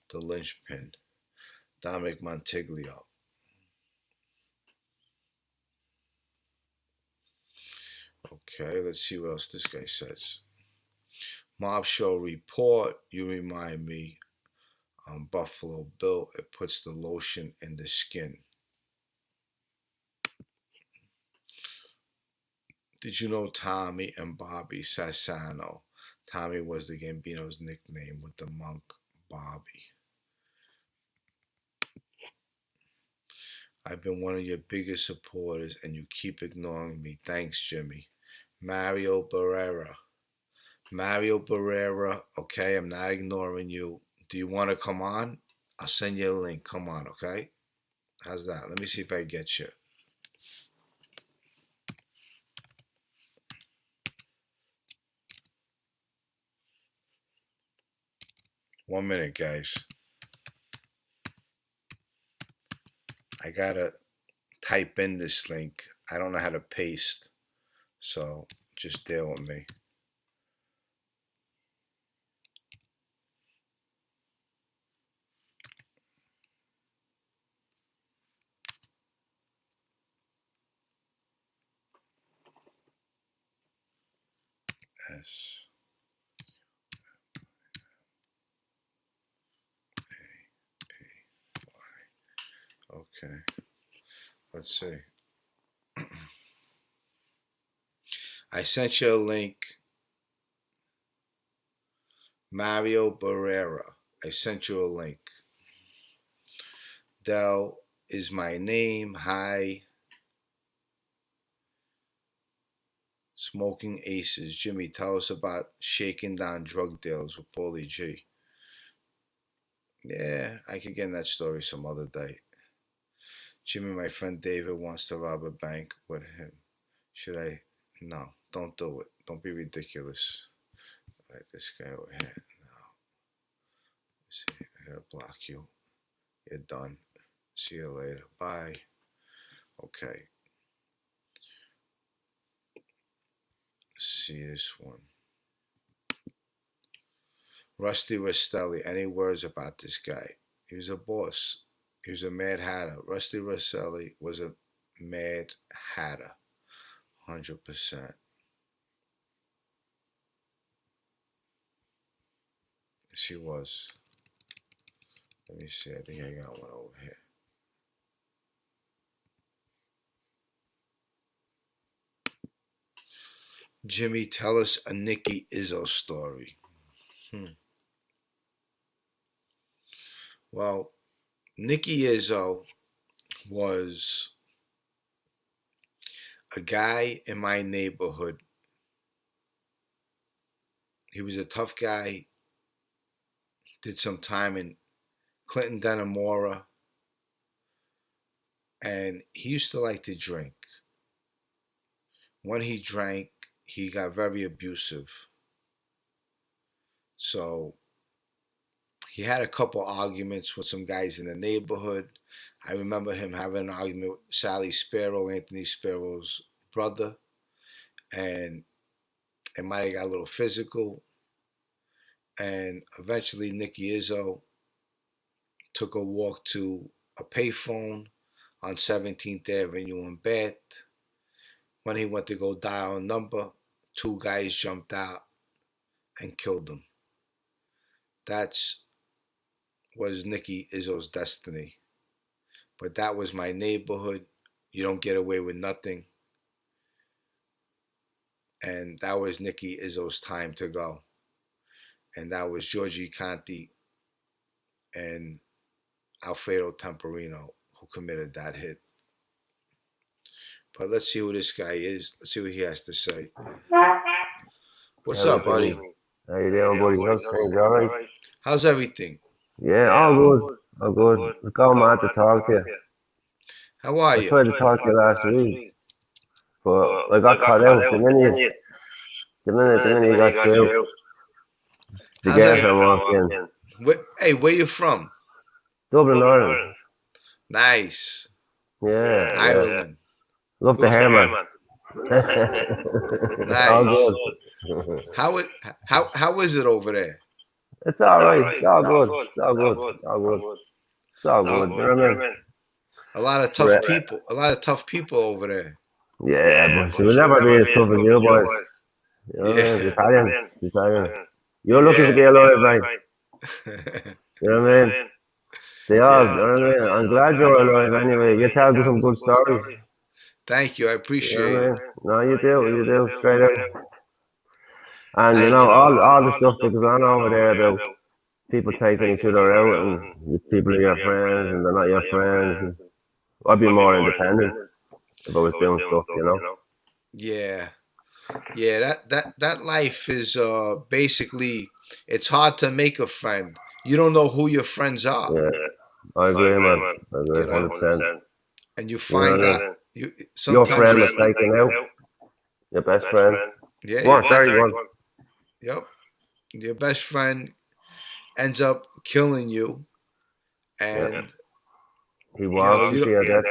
The Lynchpin. Dominic Montiglio. Okay, let's see what else this guy says. Mob Show report. You remind me. Buffalo Bill. It puts the lotion in the skin. Did you know Tommy and Bobby Sassano? Tommy was the Gambino's nickname with the monk Bobby. I've been one of your biggest supporters and you keep ignoring me. Thanks, Jimmy. Mario Barrera. Mario Barrera, okay, I'm not ignoring you. Do you want to come on? I'll send you a link. Come on, okay? How's that? Let me see if I get you. One minute, guys. I gotta type in this link. I don't know how to paste, so just deal with me. S. Okay, let's see. I sent you a link. Mario Barrera. I sent you a link. Del is my name. Hi. Smoking Aces. Jimmy, tell us about shaking down drug deals with Paulie G. Yeah, I could get in that story some other day. Jimmy, my friend David wants to rob a bank with him. Should I? No, don't do it. Don't be ridiculous. All right, this guy over here. No. Let's see, I gotta block you. You're done. See you later. Bye. Okay. Let's see this one. Rusty Rastelli. Any words about this guy? He was a boss. He was a Mad Hatter. Rusty Rastelli was a Mad Hatter. 100%. Yes, he was. Let me see. I think I got one over here. Jimmy, tell us a Nicky Izzo story. Well, Nicky Izzo was a guy in my neighborhood. He was a tough guy. Did some time in Clinton, Dannemora. And he used to like to drink. When he drank, he got very abusive. So he had a couple arguments with some guys in the neighborhood. I remember him having an argument with Sally Sparrow, Anthony Sparrow's brother. And it might have got a little physical. And eventually Nicky Izzo took a walk to a payphone on 17th Avenue in Bath. When he went to go dial a number, two guys jumped out and killed him. That was Nicky Izzo's destiny. But that was my neighborhood. You don't get away with nothing. And that was Nicky Izzo's time to go. And that was Georgie Conti and Alfredo Temporino who committed that hit. But let's see who this guy is. Let's see what he has to say. What's up, buddy? How you doing, buddy? How's things? All right? How's everything? Yeah, all good. All good. It's going mad to talk to you. How are I you? tried to talk to you last week, but I got caught out. The minute you got through, the girlfriend walked in. Hey, where you from? Dublin, Ireland. Nice. Yeah. Ireland. Love the hair, man. All Nice. good. How is it over there? It's all right. It's all good. It's all good. It's all good. It's all good. You know what I mean? A lot of tough people. A lot of tough people over there. Yeah, but she will never be as tough as you boys. You know what I mean? Italian. You're lucky to be alive, right? You know what I mean? They are. You know what I mean? I'm glad you're alive anyway. You tell me some good stories. Thank you. I appreciate it. No, you do. Straight out. And you know, all the stuff that goes on over there about people taking each other out and people are your friends and they're not your friends. I'd be more independent if I was doing stuff, you know. Yeah. That life is basically, it's hard to make a friend. You don't know who your friends are. Yeah, I agree, man. I agree, 100%. And you find out your friend is taken out. Your best friend. Yeah. One. Yep. Your best friend ends up killing you, and he walks you dead.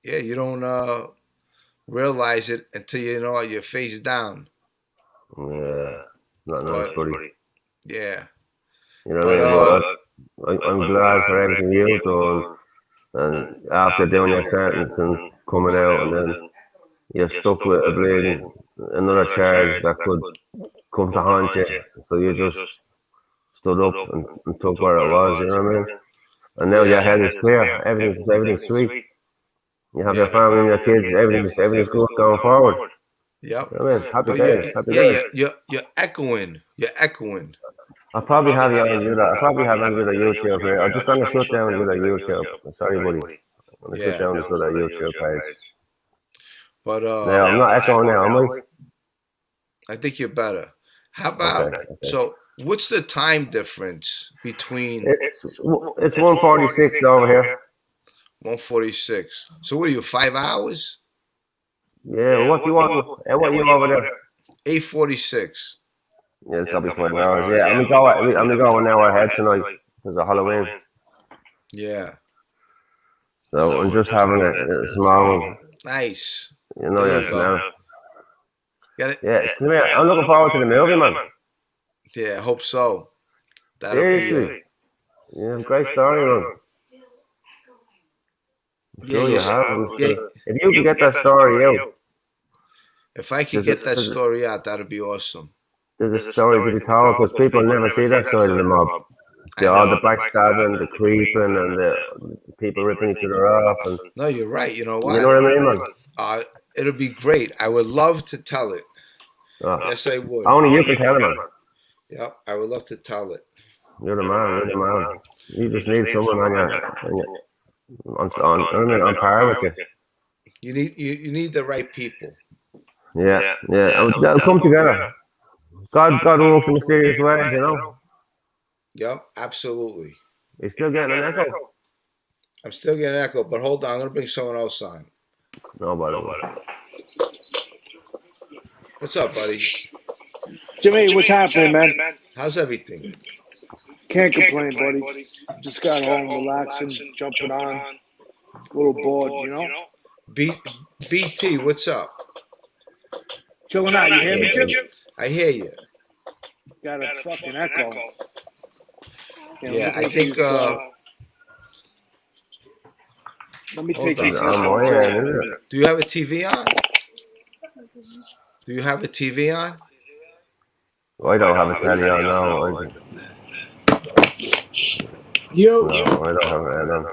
Yeah, you don't realize it until you know you're face down. Yeah, not nice, buddy. Yeah. You know what I mean? I'm glad for everything you've done, and after doing your sentence and coming out, and then you're stuck with a bleeding another charge that could come to haunt you. So you just stood up and took where it was, you know what I mean? And now your head is clear, everything's sweet. You have your family and your kids, everything's good going forward. Yep. You know what I mean? Happy days. You're echoing. I'll probably have you on YouTube here. I'm just gonna shut down with a YouTube. Sorry, buddy. I'm gonna shut down this other YouTube page. But now I'm not echoing now, am I? I think you're better. How about so? What's the time difference between? It's 1:46 over here. 1:46. So what are you? 5 hours? Yeah. What do you want? What you over there? 8:46. Yeah, it's gotta be 5 hours. Yeah, I'm gonna go an hour ahead tonight because of Halloween. Yeah. So I'm just having a small one. Nice. You know, Got it? Yeah, come here. I'm looking forward to the movie, man. Yeah, I hope so. Seriously. Yeah, great story, man. Sure you have. If you can get that story out. If I could get that story out, that'd be awesome. There's a story to be told because people never see that side of the mob. All the backstabbing, the creeping, and the people ripping each other off. And no, you're right. You know what? You know what I mean, man? It'll be great. I would love to tell it. Yes, I would. Only you can tell it, man. Yep, I would love to tell it. You're the man. You just need someone on par with you. You need the right people. Yeah. That'll come together. God works in mysterious ways, you know. Yep, absolutely. You're still getting an echo? I'm still getting an echo, but hold on. I'm going to bring someone else on. No, buddy. What's up, buddy? Jimmy, what's happening, man? How's everything? Can't complain, buddy. Just got home, relaxing, jumping on. A little bored, you know? BT, what's up? Chilling out. You hear me, Jim? I hear you. Got a fucking echo. Yeah, I think. Let me take these. Do you have a TV on? Do you have a TV on? I don't have a telly on now. No, I don't have it on.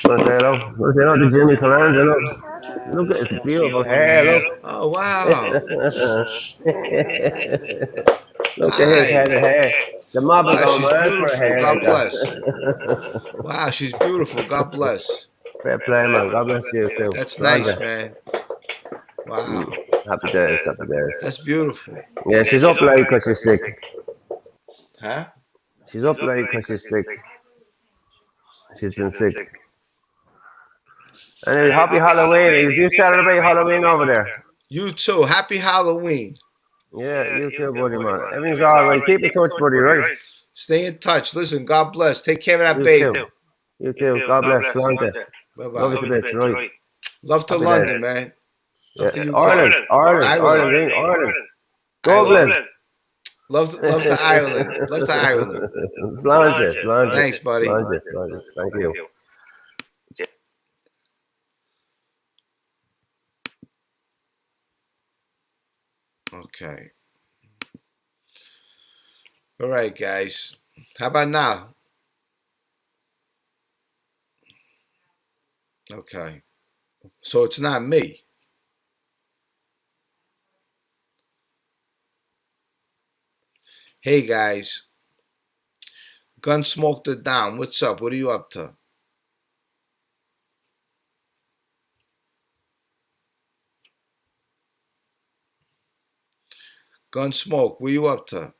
Want to say hello? Want to say hello to Jimmy Colangelo? Look at his beautiful hair. Look. Oh, wow. Look at his Hi. head of hair. The mob is Wow, going she's mad for a beautiful. hair God like bless. that. Wow, she's beautiful. God bless. Fair play, man. God bless you too. That's Sandra. nice, man. Wow. Happy days, happy days. That's beautiful. Yeah, she's up late because she's sick. Huh? She's up late because she's sick. She's been sick. Anyway, happy Halloween. You celebrate Halloween over there? You too. Happy Halloween. Yeah, you too, buddy, man. Everything's all right. Keep in touch, buddy, right? Stay in touch. Listen, God bless. Take care of that You baby. too. You too. God bless. Slanter. Love you Bye-bye. to bits, right? Love to Happy London, days. man. Yeah. Love to UK. Ireland. Dublin. Love to Ireland. Love to Ireland. Slanter. Thanks, buddy. Slanter. Thank you. Okay. All right, guys. How about now? Okay. So it's not me. Hey, guys. Gunsmoke the Down. What's up? What are you up to? Gunsmoke, what are you up to?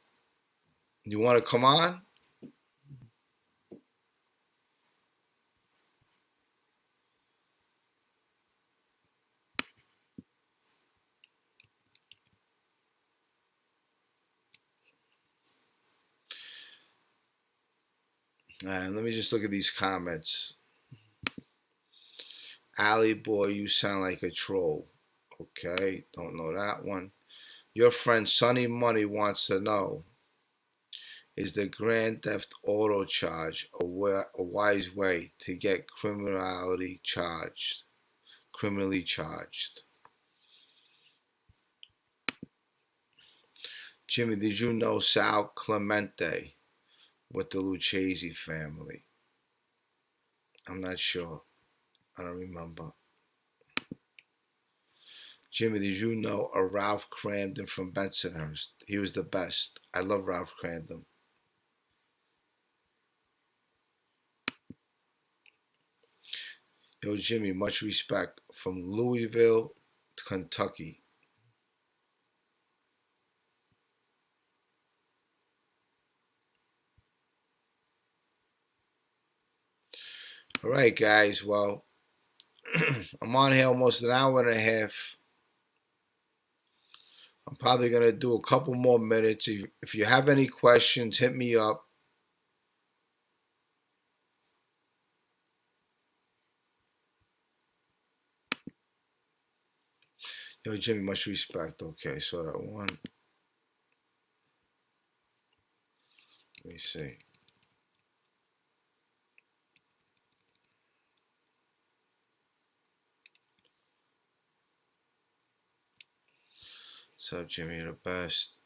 You want to come on? Let me just look at these comments. Alley boy, you sound like a troll. Okay, don't know that one. Your friend Sonny Money wants to know, is the Grand Theft Auto charge a wise way to get criminally charged? Jimmy, did you know Sal Clemente with the Lucchese family? I'm not sure. I don't remember. Jimmy, did you know a Ralph Cramden from Bensonhurst? He was the best. I love Ralph Cramden. Yo, Jimmy, much respect from Louisville, Kentucky. All right, guys. Well, I'm on here almost an hour and a half. I'm probably going to do a couple more minutes. If you have any questions, hit me up. Yo, Jimmy, much respect. Okay, so that one. Let me see. What's up, Jimmy? You're the best.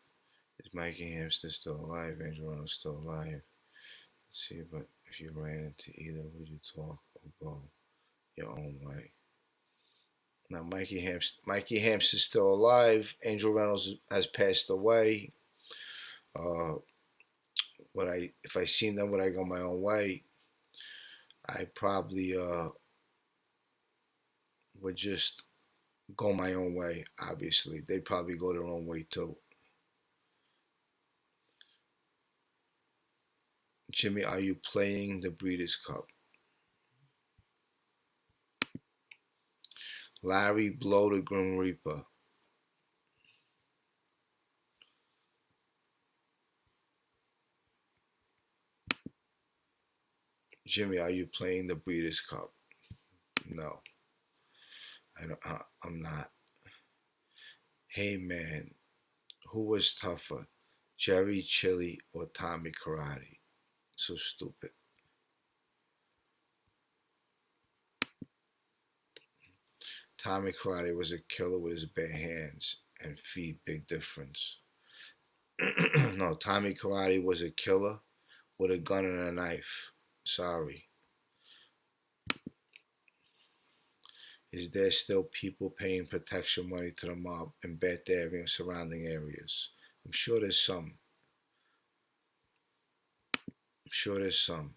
Is Mikey Hamster still alive? Angel Reynolds still alive? Let's see, but if you ran into either, would you talk or go your own way? Now, Mikey Hamster's still alive. Angel Reynolds has passed away. If I seen them, would I go my own way? I probably would just go my own way. Obviously, they'd probably go their own way too. Jimmy, are you playing the Breeders' Cup? Larry, blow the Grim Reaper. Jimmy, are you playing the Breeders' Cup? No, I'm not. Hey man, who was tougher, Jerry Chili or Tommy Karate? So stupid. Tommy Karate was a killer with his bare hands and feet. Big difference. No, Tommy Karate was a killer with a gun and a knife. Sorry. Is there still people paying protection money to the mob in Beth area and surrounding areas? I'm sure there's some. I'm sure there's some.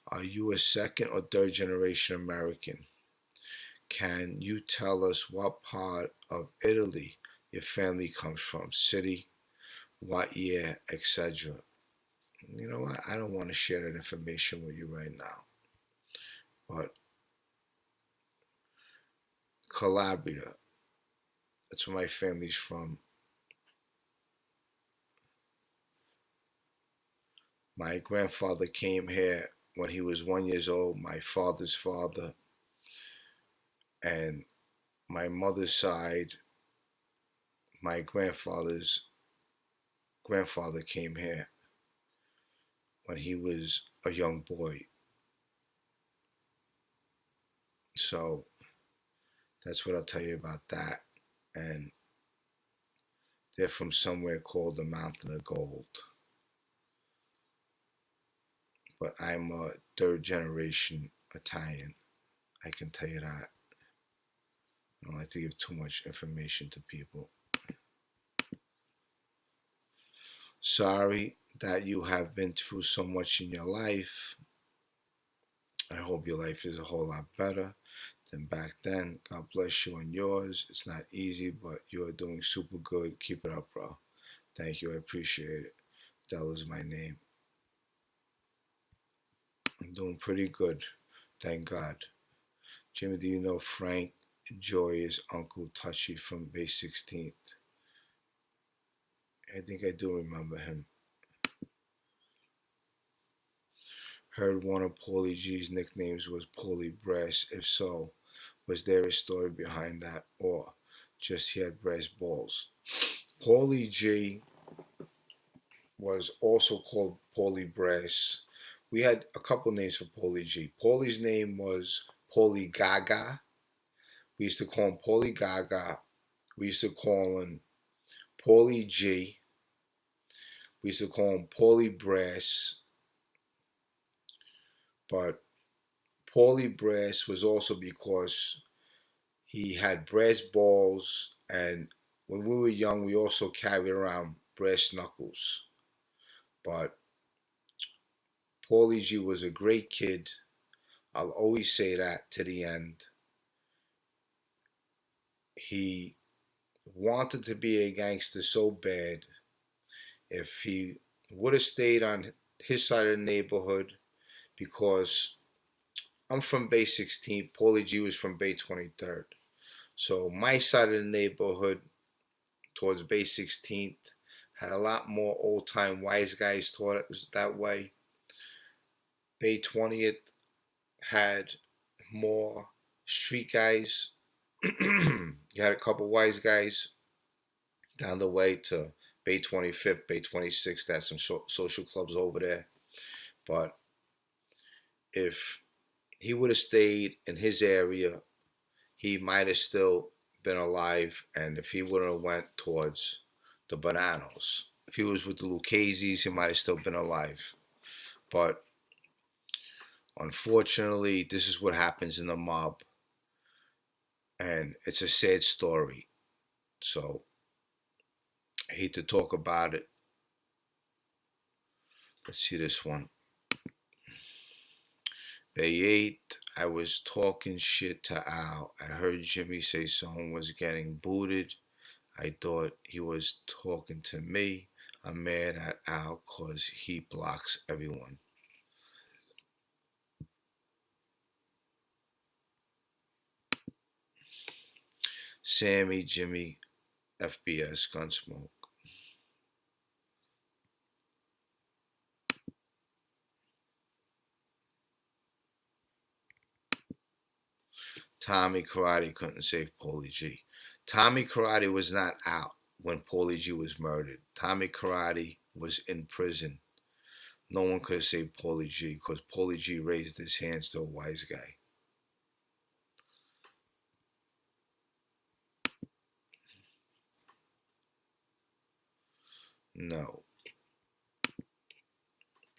Are you a second or third generation American? Can you tell us what part of Italy your family comes from? City, what year, etc. You know what? I don't want to share that information with you right now. But Calabria, that's where my family's from. My grandfather came here when he was 1 year old, my father's father, and my mother's side, my grandfather's grandfather came here when he was a young boy. So that's what I'll tell you about that. And they're from somewhere called the Mountain of Gold. But I'm a third generation Italian. I can tell you that. I don't like to give too much information to people. Sorry that you have been through so much in your life. I hope your life is a whole lot better than back then. God bless you and yours. It's not easy, but you're doing super good. Keep it up, bro. Thank you. I appreciate it. Della's my name. I'm doing pretty good. Thank God. Jimmy, do you know Frank Joy's Uncle Touchy from Bay 16th? I think I do remember him. Heard one of Paulie G's nicknames was Paulie Brass. If so, was there a story behind that, or just he had brass balls? Paulie G was also called Paulie Brass. We had a couple names for Paulie G. Paulie's name was Paulie Gaga. We used to call him Paulie Gaga. We used to call him Paulie G. We used to call him Paulie Brass. But Paulie Brass was also because he had brass balls, and when we were young, we also carried around brass knuckles. But Paulie G was a great kid. I'll always say that to the end. He wanted to be a gangster so bad. If he would have stayed on his side of the neighborhood, because I'm from Bay 16th, Paulie G was from Bay 23rd. So my side of the neighborhood towards Bay 16th had a lot more old time wise guys taught it that way. Bay 20th had more street guys. You had a couple wise guys down the way to Bay 25th, Bay 26th. Had some social clubs over there. But if he would have stayed in his area, he might have still been alive. And if he wouldn't have went towards the Bananos, if he was with the Lucchese's, he might have still been alive. But unfortunately, this is what happens in the mob. And it's a sad story. So I hate to talk about it. Let's see this one. Bay 8, I was talking shit to Al. I heard Jimmy say someone was getting booted. I thought he was talking to me. I'm mad at Al because he blocks everyone. Sammy, Jimmy, FBS, Gunsmoke. Tommy Karate couldn't save Paulie G. Tommy Karate was not out when Paulie G was murdered. Tommy Karate was in prison. No one could have saved Paulie G because Paulie G raised his hands to a wise guy. No.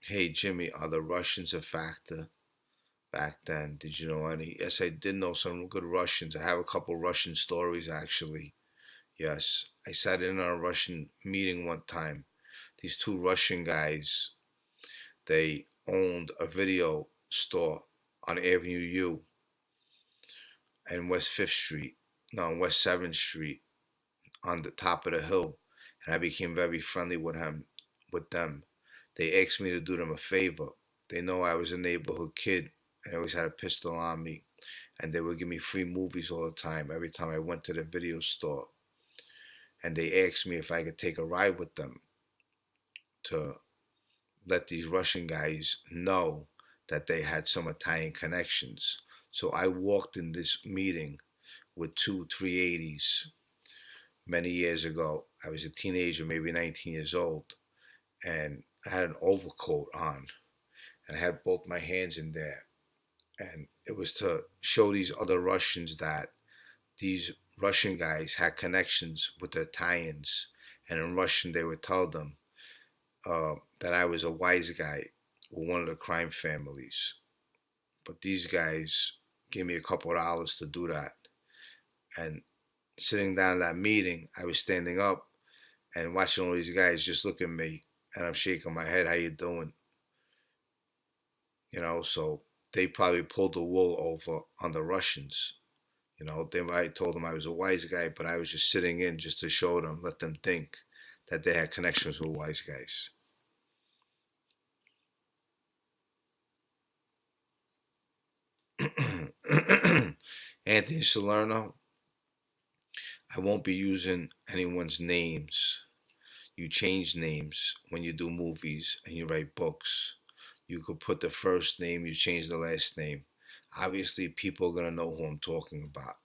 Hey Jimmy, are the Russians a factor back then? Did you know any? Yes, I did know some good Russians. I have a couple Russian stories actually. Yes, I sat in on a Russian meeting one time. These two Russian guys, they owned a video store on Avenue U and West Fifth Street, no, West Seventh Street, on the top of the hill, and I became very friendly with them. They asked me to do them a favor. They know I was a neighborhood kid, and I always had a pistol on me, and they would give me free movies all the time. Every time I went to the video store, and they asked me if I could take a ride with them to let these Russian guys know that they had some Italian connections. So I walked in this meeting with two 380s many years ago. I was a teenager, maybe 19 years old, and I had an overcoat on, and I had both my hands in there. And it was to show these other Russians that these Russian guys had connections with the Italians, and in Russian they would tell them that I was a wise guy with one of the crime families. But these guys gave me a couple of dollars to do that. And sitting down in that meeting, I was standing up and watching all these guys just look at me, and I'm shaking my head. How you doing? So they probably pulled the wool over on the Russians. They might told them I was a wise guy, but I was just sitting in just to show them, let them think that they had connections with wise guys. Anthony Salerno, I won't be using anyone's names. You change names when you do movies and you write books. You could put the first name, you change the last name. Obviously, people are going to know who I'm talking about,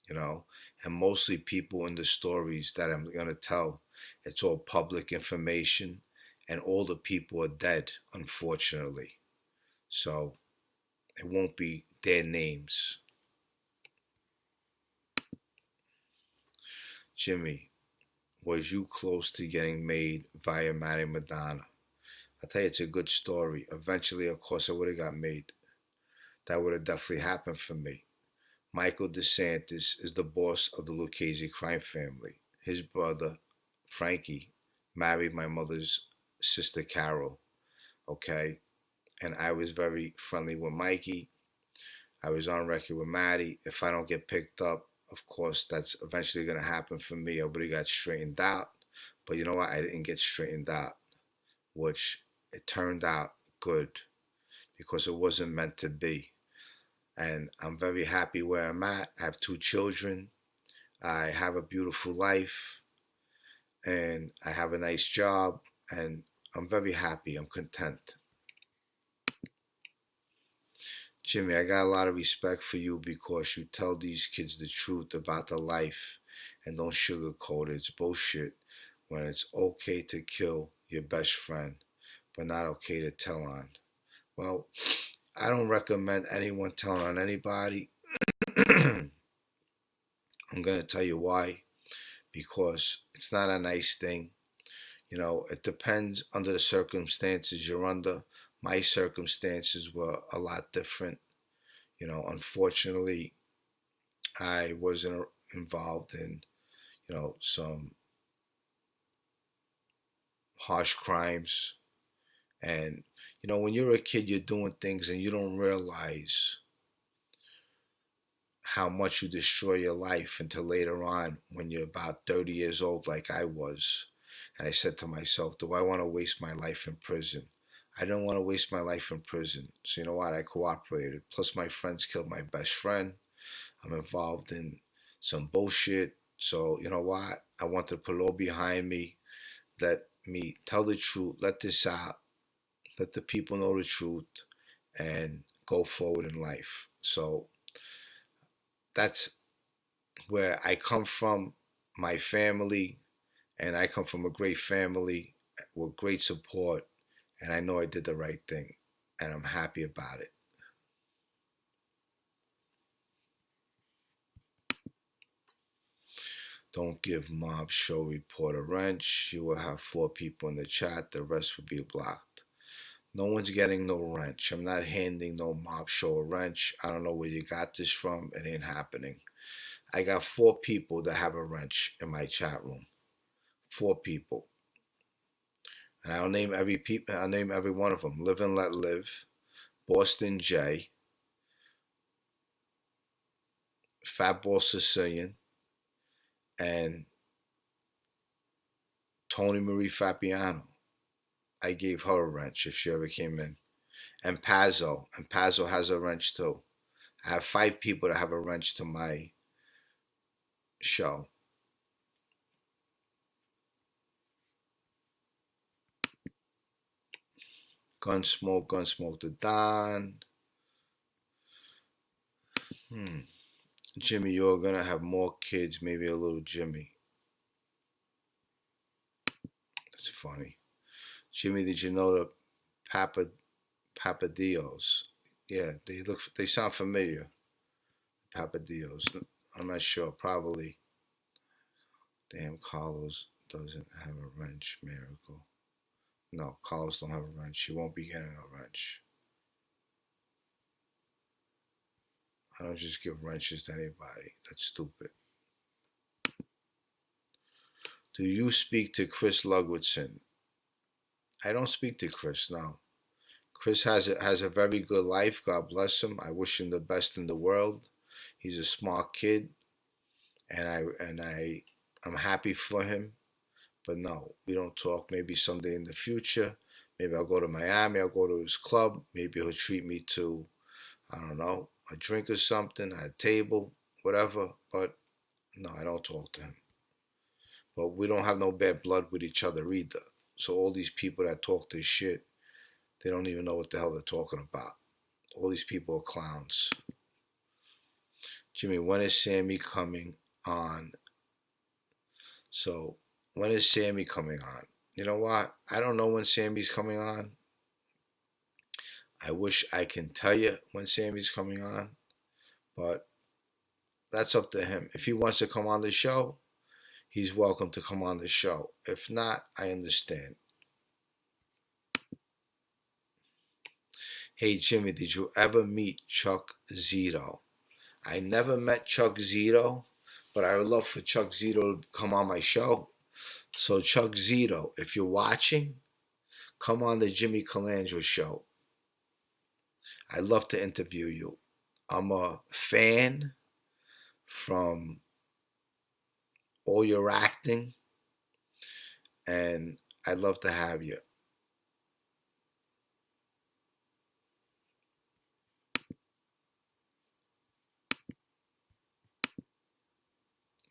and mostly people in the stories that I'm going to tell, it's all public information, and all the people are dead, unfortunately. So it won't be their names. Jimmy, was you close to getting made via Matty Madonna? I'll tell you, it's a good story. Eventually, of course, I would have got made. That would have definitely happened for me. Michael DeSantis is the boss of the Lucchese crime family. His brother, Frankie, married my mother's sister, Carol, okay? And I was very friendly with Mikey. I was on record with Maddie. If I don't get picked up, of course, that's eventually going to happen for me. I would have got straightened out. But you know what? I didn't get straightened out, which it turned out good because it wasn't meant to be. And I'm very happy where I'm at. I have 2 children. I have a beautiful life. And I have a nice job. And I'm very happy. I'm content. Jimmy, I got a lot of respect for you because you tell these kids the truth about the life and don't sugarcoat it. It's bullshit when it's okay to kill your best friend, but not okay to tell on. Well, I don't recommend anyone telling on anybody. I'm going to tell you why. Because it's not a nice thing. It depends under the circumstances you're under. My circumstances were a lot different. Unfortunately, I wasn't involved in, some harsh crimes. And, when you're a kid, you're doing things and you don't realize how much you destroy your life until later on when you're about 30 years old like I was. And I said to myself, do I want to waste my life in prison? I didn't want to waste my life in prison. So you know what? I cooperated. Plus my friends killed my best friend. I'm involved in some bullshit. So you know what? I want to put it all behind me. Let me tell the truth. Let this out. Let the people know the truth and go forward in life. So that's where I come from, my family, and I come from a great family with great support, and I know I did the right thing, and I'm happy about it. Don't give Mob Show Report a wrench. You will have 4 people in the chat. The rest will be blocked. No one's getting no wrench. I'm not handing no mob show a wrench. I don't know where you got this from. It ain't happening. I got 4 people that have a wrench in my chat room. 4 people. And I'll name every one of them. Live and Let Live, Boston J, Fatball Sicilian, and Tony Marie Fabiano. I gave her a wrench if she ever came in. And Pazzo. And Pazzo has a wrench too. I have 5 people that have a wrench to my show. Gunsmoke the Don. Jimmy, you're gonna have more kids, maybe a little Jimmy. That's funny. Jimmy, did you know the Papadios? Yeah, they sound familiar. Papadios. I'm not sure. Probably. Damn, Carlos doesn't have a wrench. Miracle. No, Carlos don't have a wrench. He won't be getting a wrench. I don't just give wrenches to anybody. That's stupid. Do you speak to Chris Ludwigson? I don't speak to Chris, no. Chris has a very good life. God bless him. I wish him the best in the world. He's a smart kid, and I'm happy for him. But no, we don't talk. Maybe someday in the future. Maybe I'll go to Miami. I'll go to his club. Maybe he'll treat me to, I don't know, a drink or something, at a table, whatever. But no, I don't talk to him. But we don't have no bad blood with each other either. So all these people that talk this shit, they don't even know what the hell they're talking about. All these people are clowns. Jimmy, when is Sammy coming on? So, when is Sammy coming on? You know what? I don't know when Sammy's coming on. I wish I can tell you when Sammy's coming on, but that's up to him. If he wants to come on the show, he's welcome to come on the show. If not, I understand. Hey, Jimmy, did you ever meet Chuck Zito? I never met Chuck Zito, but I would love for Chuck Zito to come on my show. So, Chuck Zito, if you're watching, come on the Jimmy Colangelo show. I'd love to interview you. I'm a fan from all your acting, and I'd love to have you.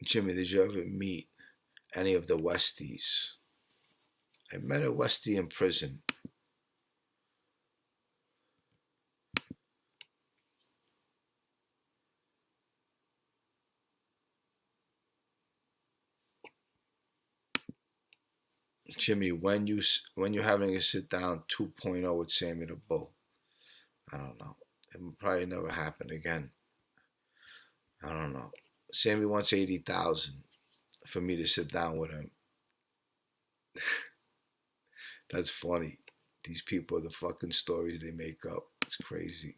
Jimmy, did you ever meet any of the Westies? I met a Westie in prison. Jimmy, when you're having a sit down 2.0 with Sammy the Bull? I don't know. It will probably never happen again. I don't know. Sammy wants 80,000 for me to sit down with him. That's funny. These people, the fucking stories they make up. It's crazy.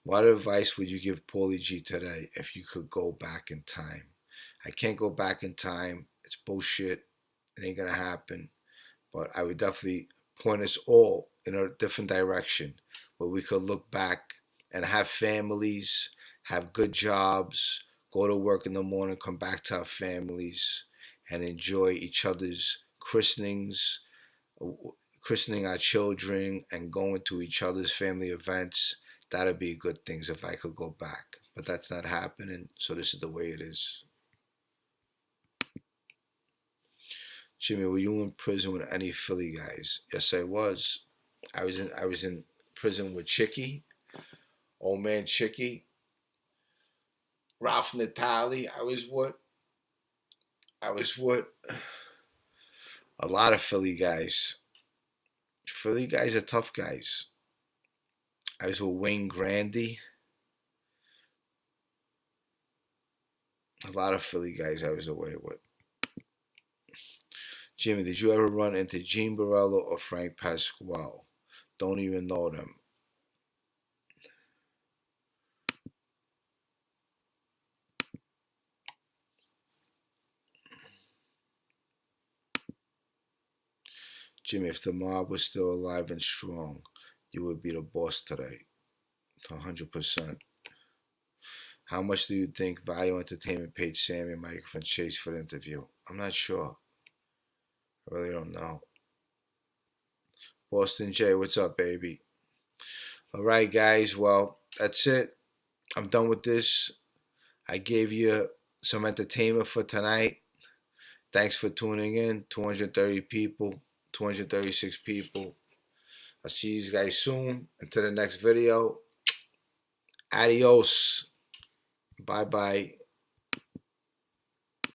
What advice would you give Paulie G today if you could go back in time? I can't go back in time. It's bullshit. It ain't gonna happen. But I would definitely point us all in a different direction where we could look back and have families, have good jobs, go to work in the morning, come back to our families, and enjoy each other's christenings, christening our children, and going to each other's family events. That'd be good things if I could go back. But that's not happening, so this is the way it is. Jimmy, were you in prison with any Philly guys? Yes, I was. I was in prison with Chicky, old man Chicky, Ralph Natali. I was with a lot of Philly guys. Philly guys are tough guys. I was with Wayne Grandy. A lot of Philly guys I was away with. Jimmy, did you ever run into Gene Barello or Frank Pasquale? don't even know them. Jimmy, if the mob was still alive and strong, you would be the boss today. 100%. How much do you think Value Entertainment paid Sammy and Microphone Chase for the interview? I'm not sure. I really don't know. Boston J, what's up, baby? All right, guys. Well, that's it. I'm done with this. I gave you some entertainment for tonight. Thanks for tuning in. 230 people, 236 people. I'll see you guys soon. Until the next video. Adios. Bye-bye.